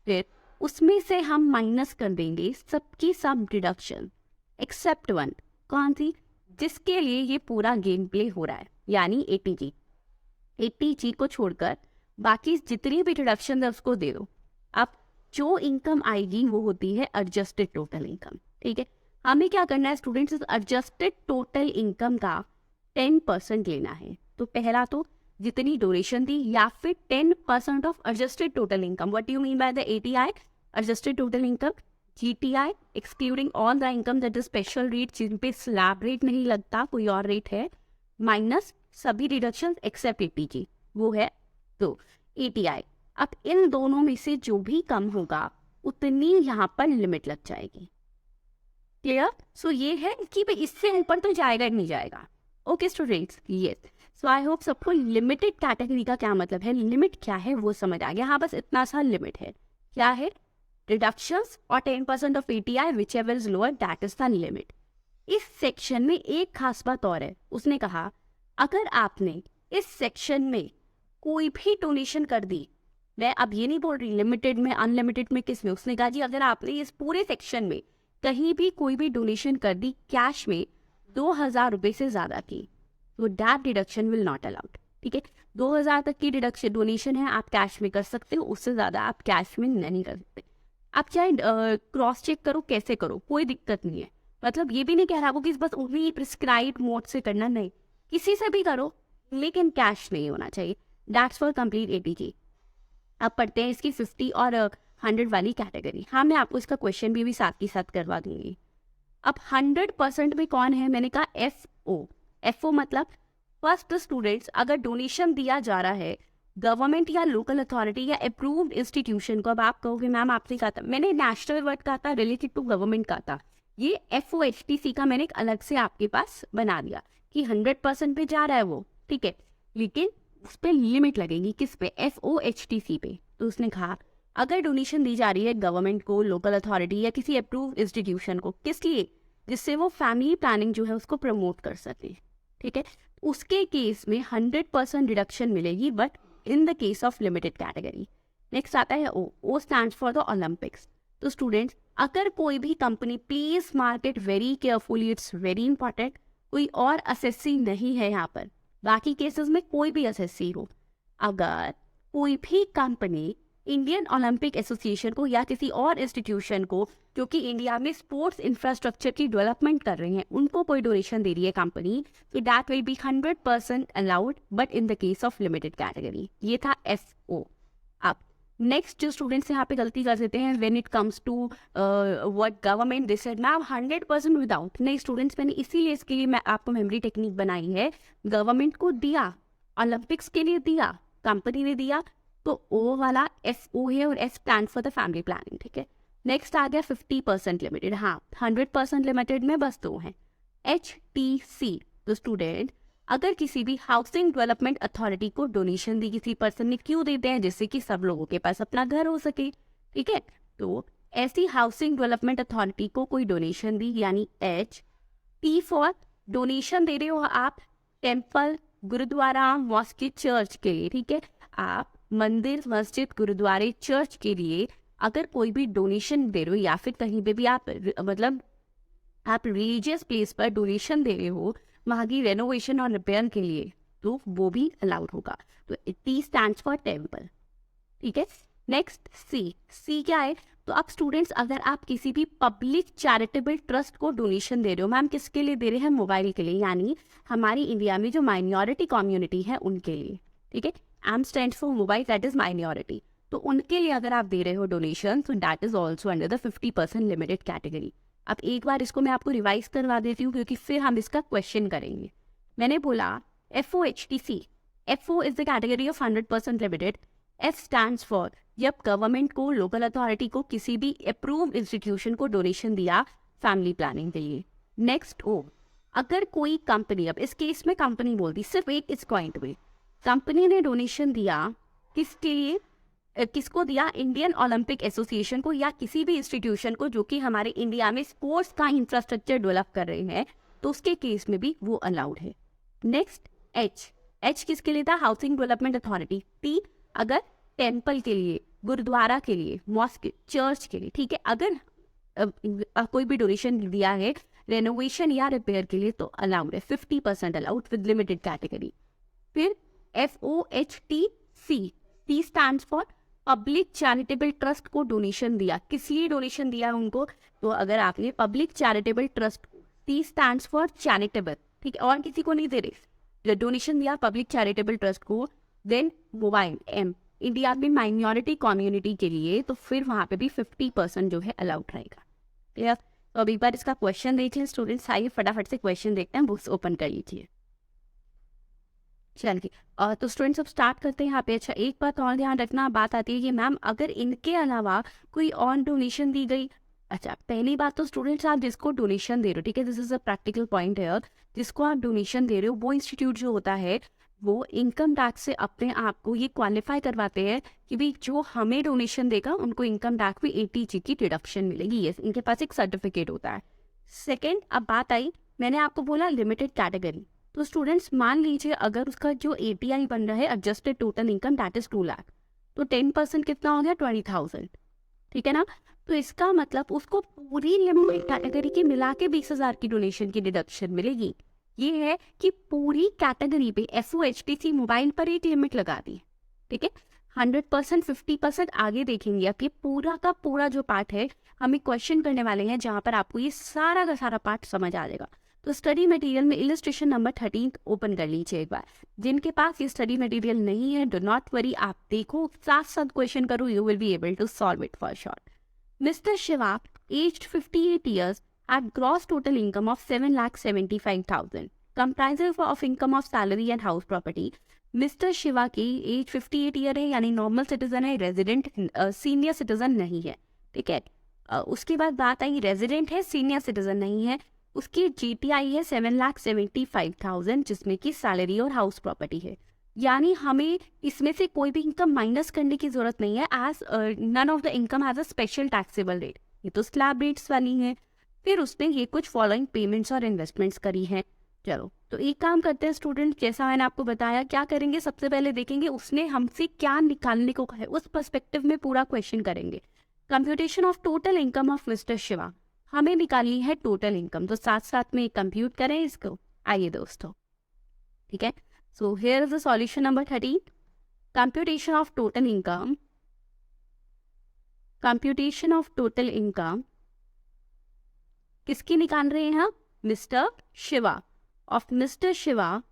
फिर उसमें से हम माइनस कर देंगे सबकी सब डिडक्शन एक्सेप्ट वन। कौन सी? जिसके लिए ये पूरा गेम प्ले हो रहा है, यानी ATG को छोड़कर बाकी जितनी भी डिडक्शन है उसको दे दो। अब जो इनकम आएगी वो होती है एडजस्टेड टोटल इनकम, ठीक है। हमें क्या करना है स्टूडेंट्स, एडजस्टेड टोटल इनकम का 10% लेना है। तो पहला तो जितनी डोनेशन दी या फिर 10% of adjusted total income. What you mean by the ATI, adjusted total income, GTI excluding all the income that is special rate जिन पे स्लैब रेट नहीं लगता, कोई और रेट है, माइनस सभी डिडक्शन एक्सेप्ट ATG, वो है तो ATI। अब इन दोनों में से जो भी कम होगा उतनी यहाँ पर लिमिट लग जाएगी। क्लियर? सो ये है कि भाई इससे ऊपर तो जाएगा ही नहीं जाएगा। Okay students, yes. सो आई होप सबको लिमिटेड कैटेगरी का क्या मतलब है, लिमिट क्या है वो समझ आ गया। हाँ, बस इतना सा लिमिट है, क्या है, रिडक्शंस और 10% of ATI which ever is lower that is the limit. इस सेक्शन में एक खास बात और है, उसने कहा अगर आपने इस सेक्शन में कोई भी डोनेशन कर दी, मैं अब ये नहीं बोल रही लिमिटेड में अनलिमिटेड में किस में, उसने कहा जी अगर आपने इस पूरे सेक्शन में कहीं भी कोई भी डोनेशन कर दी कैश में 2000 रुपये से ज़्यादा की, तो that deduction will not allowed, ठीक है। 2000 तक की डिडक्शन डोनेशन है, आप कैश में कर सकते हो, उससे ज़्यादा आप कैश में नहीं कर सकते। आप चाहे क्रॉस चेक करो, कैसे करो, कोई दिक्कत नहीं है। मतलब ये भी नहीं कह रहा आपको कि बस उन्हीं प्रिस्क्राइब मोड से करना, नहीं, किसी से भी करो लेकिन कैश नहीं होना चाहिए। That's for complete ATG। अब पढ़ते हैं इसकी 50 और 100 वाली कैटेगरी। हाँ, मैं आपको इसका क्वेश्चन भी साथ के साथ करवा दूंगी। अब 100% में कौन है, मैंने कहा FO मतलब फर्स्ट स्टूडेंट्स, अगर डोनेशन दिया जा रहा है गवर्नमेंट या लोकल अथॉरिटी या अप्रूव्ड इंस्टीट्यूशन को। अब आप कहोगे मैम आपने कहा था, मैंने नेशनल वर्ड कहा था, रिलेटेड टू गवर्नमेंट कहा था, ये FOHTC का मैंने एक अलग से आपके पास बना दिया कि 100% पे जा रहा है वो, ठीक है, लेकिन उस पर लिमिट लगेगी, किस पे, FOHTC पे। तो उसने कहा अगर डोनेशन दी जा रही है गवर्नमेंट को, लोकल अथॉरिटी या किसी अप्रूव इंस्टीट्यूशन को, किस लिए, जिससे वो फैमिली प्लानिंग जो है उसको प्रमोट कर सके, ठीक है, उसके केस में 100% डिडक्शन मिलेगी, but in the case of limited category. Next आता है O stand for the Olympics. तो स्टूडेंट्स अगर कोई भी company, please mark it very carefully, it's very important, कोई और असेसी नहीं है यहाँ पर, बाकी केसेस में कोई भी असेसी हो, अगर कोई भी कंपनी इंडियन ओलंपिक एसोसिएशन को या किसी और इंस्टीट्यूशन को जो कि इंडिया में स्पोर्ट्स इंफ्रास्ट्रक्चर की डेवलपमेंट कर रही हैं, उनको कोई डोनेशन दे रही है कंपनी, तो that will B 100% allowed, but in the case of limited category. ये था FO। अब नेक्स्ट जो स्टूडेंट्स यहाँ पे गलती कर देते हैं when it comes to what government this said, ma'am 100% without, नहीं स्टूडेंट्स, मैंने इसीलिए इसके लिए मैं आपको मेमोरी टेक्निक बनाई है। गवर्नमेंट को दिया, ओलंपिक्स के लिए दिया, कंपनी ने दिया, तो O वाला FO है और S stand for the family planning, ठीक है। नेक्स्ट आ गया 50% लिमिटेड। हाँ, 100% लिमिटेड में बस 2 हैं, HTC। तो स्टूडेंट अगर किसी भी हाउसिंग डेवलपमेंट अथॉरिटी को डोनेशन दी किसी पर्सन ने, क्यों देते हैं, जिससे कि सब लोगों के पास अपना घर हो सके, ठीक है। तो ऐसी हाउसिंग डेवलपमेंट अथॉरिटी को कोई डोनेशन दी, यानी H। T फॉर डोनेशन दे रहे हो आप टेम्पल, गुरुद्वारा, मॉस्क, चर्च के लिए, ठीक है, आप मंदिर, मस्जिद, गुरुद्वारे, चर्च के लिए अगर कोई भी डोनेशन दे रहे हो या फिर कहीं पे भी आप मतलब आप रिलीजियस प्लेस पर डोनेशन दे रहे हो वहाँ की रेनोवेशन और रिपेयर के लिए, तो वो भी अलाउड होगा। तो टी स्टैंड्स फॉर टेम्पल, ठीक है। नेक्स्ट सी क्या है? तो आप स्टूडेंट्स, अगर आप किसी भी पब्लिक चैरिटेबल ट्रस्ट को डोनेशन दे रहे हो, मैम किसके लिए दे रहे हैं? मोबाइल के लिए, यानी हमारी इंडिया में जो माइनॉरिटी कम्युनिटी है उनके लिए, ठीक है। M stands for mobile, that is minority. तो उनके लिए अगर आप दे रहे हो डोनेशन, तो that is also under the 50% limited category. अब एक बार इसको मैं आपको रिवाइज करवा देती हूँ क्योंकि फिर हम इसका क्वेश्चन करेंगे। मैंने बोला FOHTC, FO is the category of 100% limited. F stands for जब गवर्नमेंट को, लोकल अथॉरिटी को किसी भी अप्रूव्ड इंस्टीट्यूशन को डोनेशन दिया फैमिली प्लानिंग के लिए। नेक्स्ट O, अगर कोई कंपनी, अब इस केस में कंपनी बोलती, सिर्फ एक इज पॉइंट में, कंपनी ने डोनेशन दिया किसके लिए? किसको दिया? इंडियन ओलंपिक एसोसिएशन को या किसी भी इंस्टीट्यूशन को जो कि हमारे इंडिया में स्पोर्ट्स का इंफ्रास्ट्रक्चर डेवलप कर रहे हैं, तो उसके केस में भी वो अलाउड है। नेक्स्ट H किसके लिए था? Housing development authority. T अगर टेम्पल के लिए, गुरुद्वारा के लिए, मॉस्क, चर्च के लिए, ठीक है। अगर कोई भी डोनेशन दिया है रेनोवेशन या रिपेयर के लिए तो अलाउड है, 50% अलाउड विद लिमिटेड कैटेगरी। फिर FOHTC, T stands for public charitable trust को डोनेशन दिया, किस लिए डोनेशन दिया उनको? तो अगर आपने public charitable trust, T stands for charitable, ठीक है, और किसी को नहीं दे रहे, डोनेशन दिया पब्लिक चैरिटेबल ट्रस्ट को। देन मोबाइल M, इंडिया में माइनॉरिटी कम्युनिटी के लिए, तो फिर वहाँ पे भी 50% जो है अलाउड रहेगा। क्लियर? तो अब एक बार इसका क्वेश्चन देख लें स्टूडेंट्स, आइए फटाफट से क्वेश्चन देखते हैं, बुक्स ओपन कर लीजिए। चलिए तो स्टूडेंट्स अब स्टार्ट करते हैं यहाँ पे। अच्छा, एक बात और ध्यान रखना, बात आती है कि मैम अगर इनके अलावा कोई और डोनेशन दी गई। अच्छा, पहली बात तो स्टूडेंट्स, आप जिसको डोनेशन दे रहे हो, ठीक है, this is a practical point है, जिसको आप डोनेशन दे रहे हो वो इंस्टीट्यूट जो होता है वो इनकम टैक्स से अपने आप को ये क्वालिफाई करवाते हैं कि भाई जो हमें डोनेशन देगा उनको इनकम टैक्स में 80G की डिडक्शन मिलेगी। ये इनके पास एक सर्टिफिकेट होता है। सेकेंड, अब बात आई, मैंने आपको बोला लिमिटेड कैटेगरी। तो स्टूडेंट्स मान लीजिए अगर उसका जो ATI बन रहा है adjusted total income, that is 2 lakh, तो 10% कितना हो गया? 20,000, ठीक है ना। तो इसका मतलब उसको पूरी लिमिटेड कैटेगरी की मिला के 20,000 की डोनेशन की डिडक्शन मिलेगी। ये है कि पूरी कैटेगरी पे FOHTC मोबाइल पर एक लिमिट लगा दी, ठीक है। 100%, 50% आगे देखेंगे। अब ये पूरा का पूरा जो पार्ट है हमें क्वेश्चन करने वाले हैं जहाँ पर आपको ये सारा का सारा पार्ट समझ आ जाएगा। तो स्टडी मटेरियल में इलस्ट्रेशन नंबर 13 ओपन कर लीजिए एक बार। जिनके पास ये स्टडी मटेरियल नहीं है, डू नॉट वरी, आप देखो साथ साथ क्वेश्चन करो, you will be able to solve it for sure. Mister Shiva, aged 58 years, at gross total income of 7,75,000, comprises of income of salary and house property. Mister Shiva की as 58 year है, यानी normal citizen है, resident, senior citizen नहीं है, ठीक है। उसके बाद बात आई रेजिडेंट है, सीनियर सिटीजन नहीं है, उसकी GTI है 7,75,000, जिसमें की सैलरी और हाउस प्रॉपर्टी है। यानी हमें इसमें से कोई भी इनकम माइनस करने की जरूरत नहीं है, as none of the income has a special taxable rate. ये तो स्लैब रेट्स वाली है। फिर उसने ये कुछ फॉलोइंग पेमेंट्स और इन्वेस्टमेंट्स करी हैं। चलो, तो एक काम करते हैं स्टूडेंट, जैसा मैंने आपको बताया, क्या करेंगे, सबसे पहले देखेंगे उसने हमसे क्या निकालने को कहा है, उस पर्सपेक्टिव में पूरा क्वेश्चन करेंगे। Computation of total income of mister Shiva, हमें निकालनी है टोटल इनकम, तो साथ साथ में कंप्यूट करें इसको। आइए दोस्तों, ठीक है। So here is the solution number 13, computation of total income, computation of total income किसकी निकाल रहे हैं? Mister Shiva, of mister Shiva.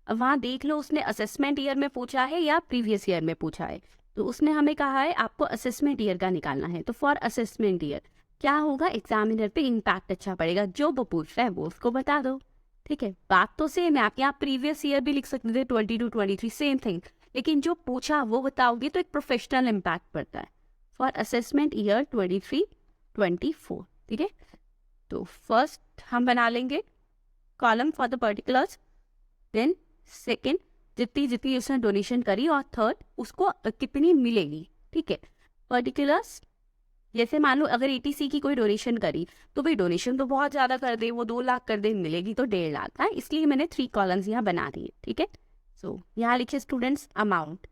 वहां देख लो उसने असेसमेंट ईयर में पूछा है या प्रीवियस ईयर में पूछा है, तो उसने हमें कहा है आपको असेसमेंट ईयर का निकालना है। तो फॉर असेसमेंट ईयर क्या होगा, एग्जामिनर पे इम्पैक्ट अच्छा पड़ेगा, जो वो पूछ रहा है वो उसको बता दो, ठीक है। बात तो सेम है, आप यहाँ प्रीवियस ईयर भी लिख सकते थे, 22, 23 सेम थिंग, लेकिन जो पूछा वो बताओगे तो एक प्रोफेशनल इम्पैक्ट पड़ता है। फॉर असेसमेंट ईयर 23, 24, ठीक है। तो फर्स्ट हम बना लेंगे column for the particulars, then second जितनी उसने डोनेशन करी, और थर्ड उसको कितनी मिलेगी, ठीक है। पर्टिकुलर्स, जैसे मान लो अगर ATC की कोई डोनेशन करी तो भाई डोनेशन तो बहुत ज़्यादा कर दे, वो 2 लाख कर दे, मिलेगी तो 1.5 लाख है, इसलिए मैंने 3 कॉलम्स यहाँ बना दिए, ठीक है। सो यहाँ लिखे स्टूडेंट्स अमाउंट,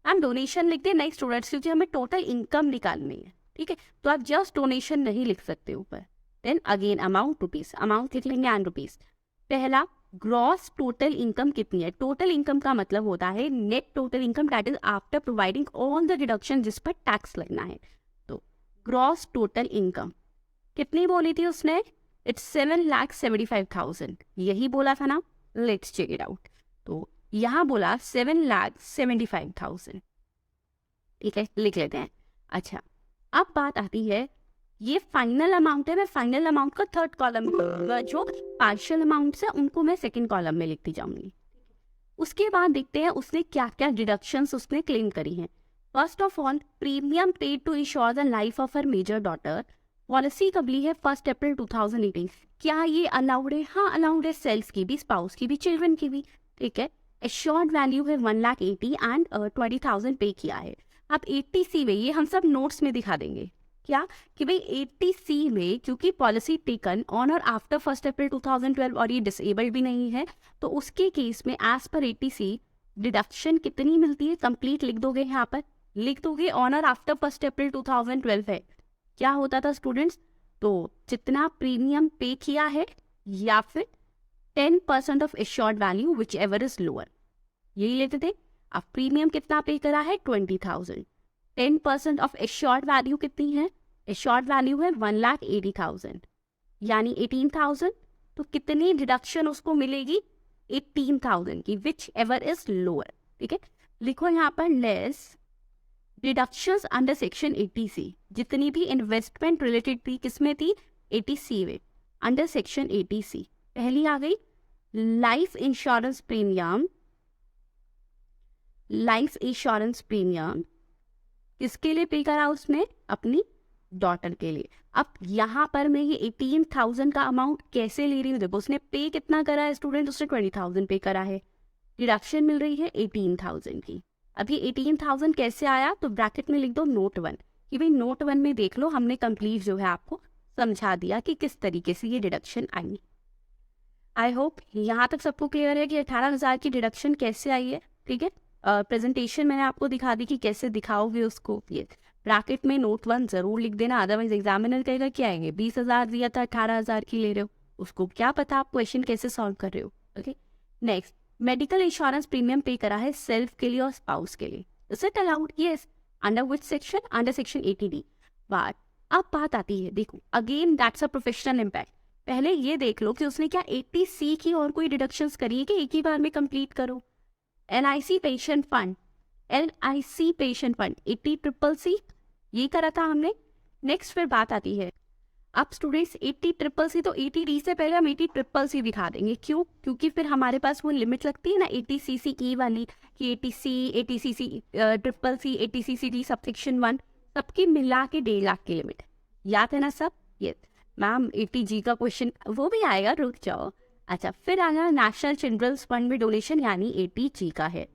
हम डोनेशन लिखते हैं नए स्टूडेंट्स क्योंकि हमें टोटल इनकम निकालनी है, ठीक है, तो आप जस्ट डोनेशन नहीं लिख सकते ऊपर। Then again amount rupees, amount लिख लेंगे एंड रुपीज। पहला ग्रॉस टोटल इनकम कितनी है, टोटल इनकम का मतलब होता है net total income that is after providing all the deduction जिस पर टैक्स लगना है। तो ग्रॉस टोटल इनकम कितनी बोली थी उसने, इट्स 7,75,000, यही बोला था ना, लेट्स चेक इट आउट। तो यहाँ बोला 7,75,000, ठीक है, लिख लेते हैं। अच्छा, अब बात आती है, ये फाइनल अमाउंट है, मैं फाइनल अमाउंट का थर्ड कॉलम में, जो पार्शियल अमाउंट है उनको मैं सेकंड कॉलम में लिखती जाऊंगी। उसके बाद देखते हैं उसने क्या क्या डिडक्शंस उसने क्लेम करी हैं। First of all, premium paid to insure the life of her major daughter, policy कब ली है 1 अप्रैल 2018। क्या ये अलाउड है, हाँ अलाउड है, सेल्फ की भी, स्पाउस की भी, चिल्ड्रन की भी, ठीक है। एश्योर्ड वैल्यू है 1,80,000 एंड 20,000 पे किया है। अब 80C में, ये हम सब नोट्स में दिखा देंगे क्या कि भाई 80C में क्योंकि पॉलिसी टेकन ऑन और आफ्टर 1 अप्रैल 2012 और ये डिसेबल्ड भी नहीं है, तो उसके केस में एज पर 80C डिडक्शन कितनी मिलती है, कंप्लीट लिख दोगे, यहाँ पर लिख दोगे ऑन और आफ्टर 1 अप्रैल 2012 है। क्या होता था स्टूडेंट्स, तो जितना प्रीमियम पे किया है या फिर 10% of assured value which ever is lower, यही लेते थे। अब प्रीमियम कितना पे करा है 20,000, 10% ऑफ एश्योर्ड वैल्यू कितनी है, एश्योर्ड वैल्यू है 1,80,000 यानी 18,000, तो कितनी डिडक्शन उसको मिलेगी 18,000 की विच एवर इज लोअर, ठीक है। लिखो यहाँ पर less deductions under section 80C, जितनी भी इन्वेस्टमेंट रिलेटेड थी किसमें थी 80C में, अंडर सेक्शन 80C। पहली आ गई life insurance premium, life insurance premium किसके लिए पे करा उसने, अपनी डॉटर के लिए। अब यहाँ पर मैं ये 18,000 का अमाउंट कैसे ले रही हूँ, देखो उसने पे कितना करा है स्टूडेंट, उसने 20,000 पे करा है, डिडक्शन मिल रही है 18,000 की। अभी 18,000 कैसे आया, तो ब्रैकेट में लिख दो नोट 1 कि भाई नोट 1 में देख लो, हमने कंप्लीट जो है आपको समझा दिया कि किस तरीके से ये डिडक्शन आई। आई होप यहाँ तक सबको क्लियर है कि 18,000 की डिडक्शन कैसे आई है, ठीक है। प्रेजेंटेशन मैंने आपको दिखा दी कि कैसे दिखाओगे उसको, ये ब्रैकेट में नोट 1 जरूर लिख देना, अदरवाइज एग्जामिनर कहेगा क्या आएंगे 20,000 दिया था 18,000 की ले रहे हो, उसको क्या पता आप क्वेश्चन कैसे सॉल्व कर रहे हो, okay. Next, medical insurance premium पे करा है सेल्फ के लिए और स्पाउस के लिए, is it allowed, yes, under which section, under section 80D। But अब बात आती है, देखो again that's a professional impact, पहले ये देख लो कि उसने क्या 80C की और कोई डिडक्शंस करी है कि एक ही बार में कंप्लीट करो। LIC patient fund, LIC patient fund 80CCC ये करा था हमने। नेक्स्ट फिर बात आती है, अब स्टूडेंट्स 80CCC, तो 80D से पहले हम 80CCC दिखा देंगे, क्यों, क्योंकि फिर हमारे पास वो लिमिट लगती है ना 80CCE वाली कि 80C, 80CC CCC, 80CCD subsection 1 सबकी मिला के 1.5 लाख की लिमिट, याद है ना सब, ये मैम 80G का क्वेश्चन वो भी आएगा, रुक जाओ। अच्छा, फिर आना नेशनल चिल्ड्रंस फंड में डोनेशन यानी 80G का है,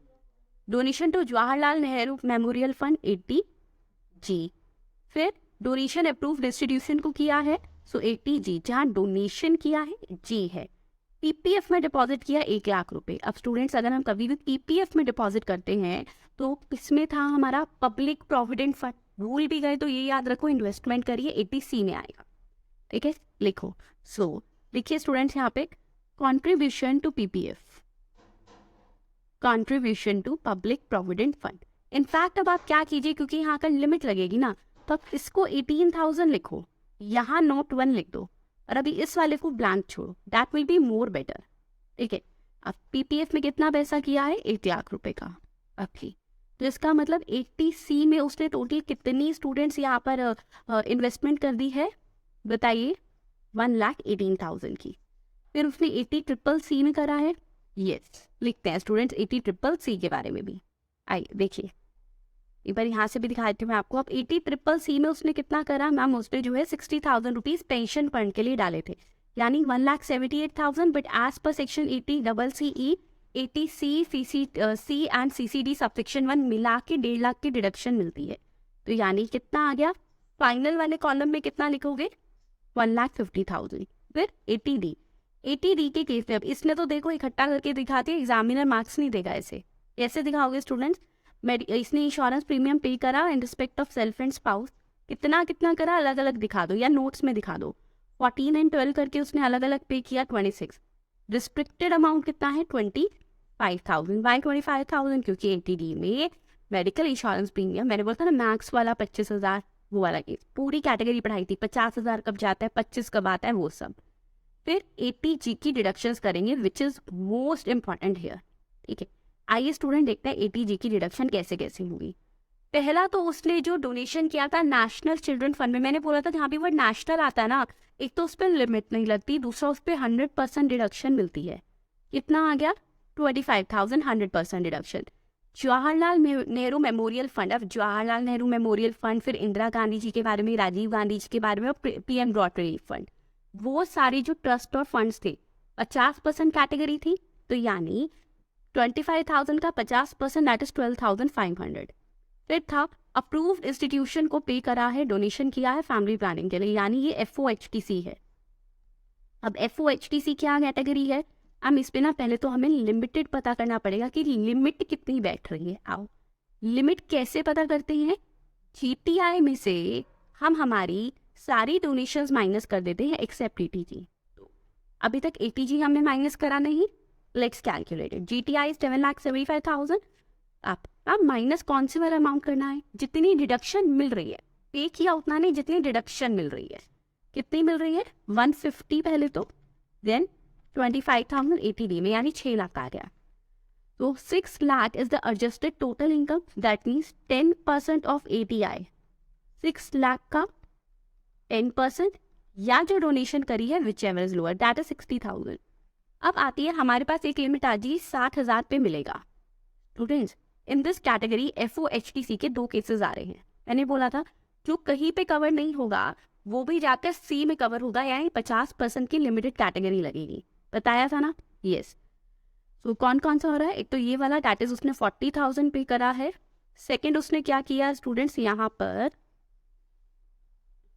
donation to Jawaharlal Nehru memorial fund 80G। फिर डोनेशन अप्रूव डिस्ट्रीब्यूशन को किया है, सो 80G, जहाँ डोनेशन किया है G है। पीपीएफ में डिपॉजिट किया 1 लाख रुपए। अब स्टूडेंट्स अगर हम कभी भी पीपीएफ में डिपॉजिट करते हैं तो इसमें था हमारा पब्लिक प्रोविडेंट फंड, भूल भी गए तो ये याद रखो, इन्वेस्टमेंट करिए 80C में आएगा, ठीक है, लिखो। सो लिखिए स्टूडेंट्स यहाँ पे contribution to PPF, contribution to public provident fund. In fact अब आप क्या कीजिए, क्योंकि यहाँ का लिमिट लगेगी ना, तो आप इसको 18,000 लिखो, यहाँ नोट 1 लिख दो, और अभी इस वाले को ब्लैंक छोड़ो, that will be more better, ठीक है। अब पीपीएफ में कितना पैसा किया है 1 लाख रुपए का अभी, तो इसका मतलब 80C में उसने टोटल कितनी स्टूडेंट्स यहाँ पर इन्वेस्टमेंट कर दी है, बताइए 1,18,000 की। फिर उसने 80CCC में करा है, यस, लिखते हैं स्टूडेंट्स 80CCC के बारे में भी। आइए देखिए, एक बार यहाँ से भी दिखा देती हूँ मैं आपको। अब 80CCC में उसने कितना करा मैम, उसने जो है 60,000 रुपीज पेंशन फंड के लिए डाले थे, यानी 1,78,000, but as per section 80CCE 80C CC and CCD subsection 1 मिला के 1.5 लाख की डिडक्शन मिलती है, तो यानी कितना आ गया, फाइनल वाले कॉलम में कितना लिखोगे 1,50,000। फिर 80D के केस में, अब इसने तो देखो इकट्ठा करके दिखाती है, एग्जामिनर मार्क्स नहीं देगा ऐसे, कैसे दिखाओगे स्टूडेंट्स, इसने इंश्योरेंस प्रीमियम पे करा in respect of self and spouse, कितना कितना करा अलग अलग दिखा दो या नोट्स में दिखा दो। 14 एंड 12 करके उसने अलग अलग पे किया 26। रिस्ट्रिक्टेड अमाउंट कितना है 25,000। बाई 25,000 क्योंकि ATD में मेडिकल इंश्योरेंस प्रीमियम, मैंने बोला था ना मैक्स वाला 25,000, वो वाला केस पूरी कैटेगरी पढ़ाई थी। 50,000 कब जाता है, 25 कब आता है, वो सब। फिर ATG की डिडक्शंस करेंगे which is most important here. ठीक है, आइए स्टूडेंट देखते हैं ATG की डिडक्शन कैसे कैसे होगी। पहला तो उसने जो डोनेशन किया था नेशनल चिल्ड्रन फंड में, मैंने बोला था जहाँ भी वर्ड नेशनल आता है ना, एक तो उस पर लिमिट नहीं लगती, दूसरा उस पर 100% डिडक्शन मिलती है। कितना आ गया 25,000, 100% deduction. Jawaharlal Nehru memorial fund, अब जवाहरलाल नेहरू मेमोरियल फंड, फिर इंदिरा गांधी जी के बारे में, राजीव गांधी जी के बारे में, और PM ब्रॉड रिलीफ फंड, वो सारी जो ट्रस्ट और फंड्स थे 50% कैटेगरी थी, तो यानी 25,000 का 50% दैट इज 12,500। फिर था अप्रूव्ड इंस्टीट्यूशन को पे करा है, डोनेशन किया है फैमिली प्लानिंग के लिए, यानी ये FOHTC है। अब FOHTC क्या कैटेगरी है, अब इस पे ना पहले तो हमें लिमिटेड पता करना पड़ेगा कि लिमिट कितनी बैठ रही है। आओ लिमिट कैसे पता करते हैं, GTI में से हम हमारी सारी डोनेशंस माइनस कर देते हैं एक्सेप्ट ATG। अभी तक ATG हमने माइनस करा नहीं, let's calculate it. GTI is 7,75,000। अब माइनस कौन से वाला अमाउंट करना है, जितनी डिडक्शन मिल रही है, पे किया उतना नहीं, जितनी डिडक्शन मिल रही है। कितनी मिल रही है 150 पहले तो, देन 25,000 ATD में, यानी 6 लाख आ गया। तो 6 lakh is the adjusted total income, that means 10% of ATI। 6 lakh का 10% या जो डोनेशन करी है which ever is lower, that is 60,000। अब आती है हमारे पास एक लिमिट आ जी 60,000 पे मिलेगा। Students in this category FOHTC के 2 केसेस आ रहे हैं। मैंने बोला था जो कहीं पे कवर नहीं होगा वो भी जाकर C में कवर होगा, यानी 50% की लिमिटेड कैटेगरी लगेगी, बताया था ना। यस, तो कौन कौन सा हो रहा है, एक तो ये वाला दैट इज उसने 40,000 पे करा है। सेकेंड उसने क्या किया स्टूडेंट्स, यहाँ पर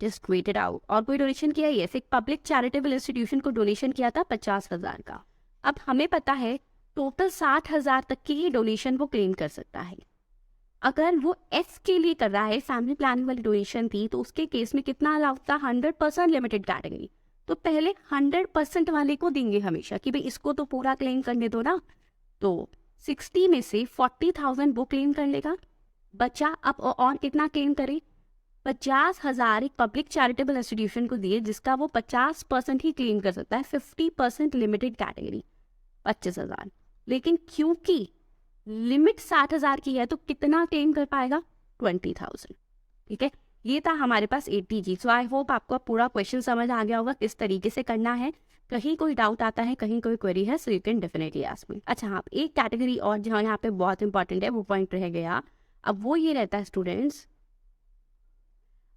जस्ट वेट इट आउट, और कोई डोनेशन किया, यस, एक पब्लिक चैरिटेबल इंस्टीट्यूशन को डोनेशन किया था 50,000 का। अब हमें पता है टोटल 60,000 तक की डोनेशन वो क्लेम कर सकता है। अगर वो F के लिए कर रहा है, फैमिली प्लानिंग वाली डोनेशन थी, तो उसके केस में कितना अलाउड था 100% लिमिटेड कैटेगरी, तो पहले 100% वाले को देंगे हमेशा कि भाई इसको तो पूरा क्लेम करने दो ना। तो 60 में से 40,000 वो क्लेम कर लेगा, बचा अब और कितना क्लेम करे, 50,000 एक पब्लिक चैरिटेबल इंस्टीट्यूशन को दिए जिसका वो 50% ही क्लेम कर सकता है, 50% लिमिटेड कैटेगरी 25,000। लेकिन क्योंकि लिमिट 60,000 की है तो कितना क्लेम कर पाएगा 20,000। ठीक है, ये था हमारे पास ATG। सो आई होप आपको पूरा क्वेश्चन समझ आ गया होगा किस तरीके से करना है। कहीं कोई डाउट आता है, कहीं कोई क्वेरी है, so you can definitely ask me. अच्छा हाँ, एक कैटेगरी और जो यहाँ पे बहुत इंपॉर्टेंट है वो पॉइंट रह गया, अब वो ये रहता है स्टूडेंट्स,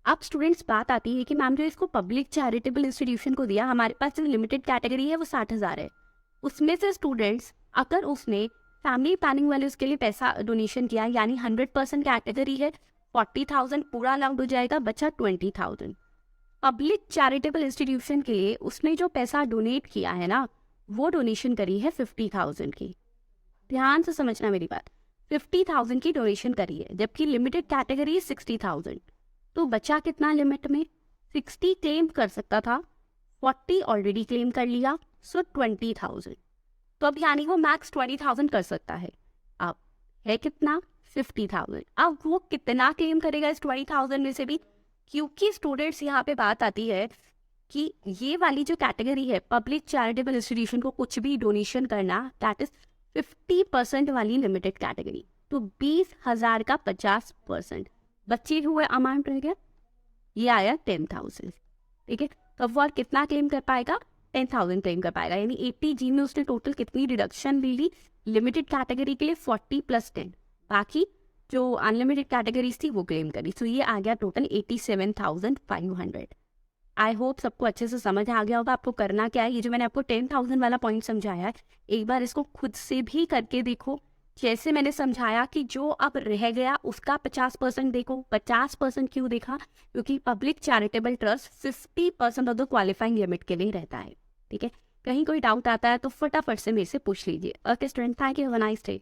अब स्टूडेंट्स बात आती है कि मैम जो इसको पब्लिक चैरिटेबल इंस्टीट्यूशन को दिया, हमारे पास जो लिमिटेड कैटेगरी है वो 60,000 है, उसमें से स्टूडेंट्स अगर उसने फैमिली प्लानिंग वाले उसके लिए पैसा डोनेशन किया, यानी 100% कैटेगरी है, 40,000 पूरा अलाउड हो जाएगा, बचा 20,000। पब्लिक चैरिटेबल इंस्टीट्यूशन के लिए उसने जो पैसा डोनेट किया है ना, वो डोनेशन करी है 50,000 की। ध्यान से समझना मेरी बात, 50,000 की डोनेशन करी है, जबकि लिमिटेड कैटेगरी 60,000। तो बचा कितना लिमिट में, 60 क्लेम कर सकता था, 40 ऑलरेडी क्लेम कर लिया, सो 20,000। तो अब यानी वो मैक्स 20,000 कर सकता है। अब है कितना 50,000। अब वो कितना क्लेम करेगा इस 20,000 में से भी, क्योंकि स्टूडेंट्स यहाँ पे बात आती है कि ये वाली जो कैटेगरी है पब्लिक चैरिटेबल इंस्टीट्यूशन को कुछ भी डोनेशन करना, दैट इज 50% वाली लिमिटेड कैटेगरी, तो 20,000 का 50%, बचे हुए अमाउंट रह गया, ये आया 10,000। ठीक है, तो अब वो कितना क्लेम कर पाएगा 10,000 क्लेम कर पाएगा, यानी ATG में उसने टोटल कितनी डिडक्शन ले ली, लिमिटेड कैटेगरी के लिए 40 + 10, बाकी जो अनलिमिटेड कैटेगरीज थी वो क्लेम करी। सो ये आ गया टोटल 87,500। आई होप सबको अच्छे से समझ आ गया होगा आपको करना क्या है। ये जो मैंने आपको 10,000 वाला पॉइंट समझाया है, एक बार इसको खुद से भी करके देखो, जैसे मैंने समझाया कि जो अब रह गया उसका 50% देखो। 50% क्यों देखा, क्योंकि public charitable trust 50% of the qualifying limit के लिए रहता है। ठीक है, कहीं कोई डाउट आता है तो फटाफट से मेरे से पूछ लीजिए। Okay student, thank you, have a nice day.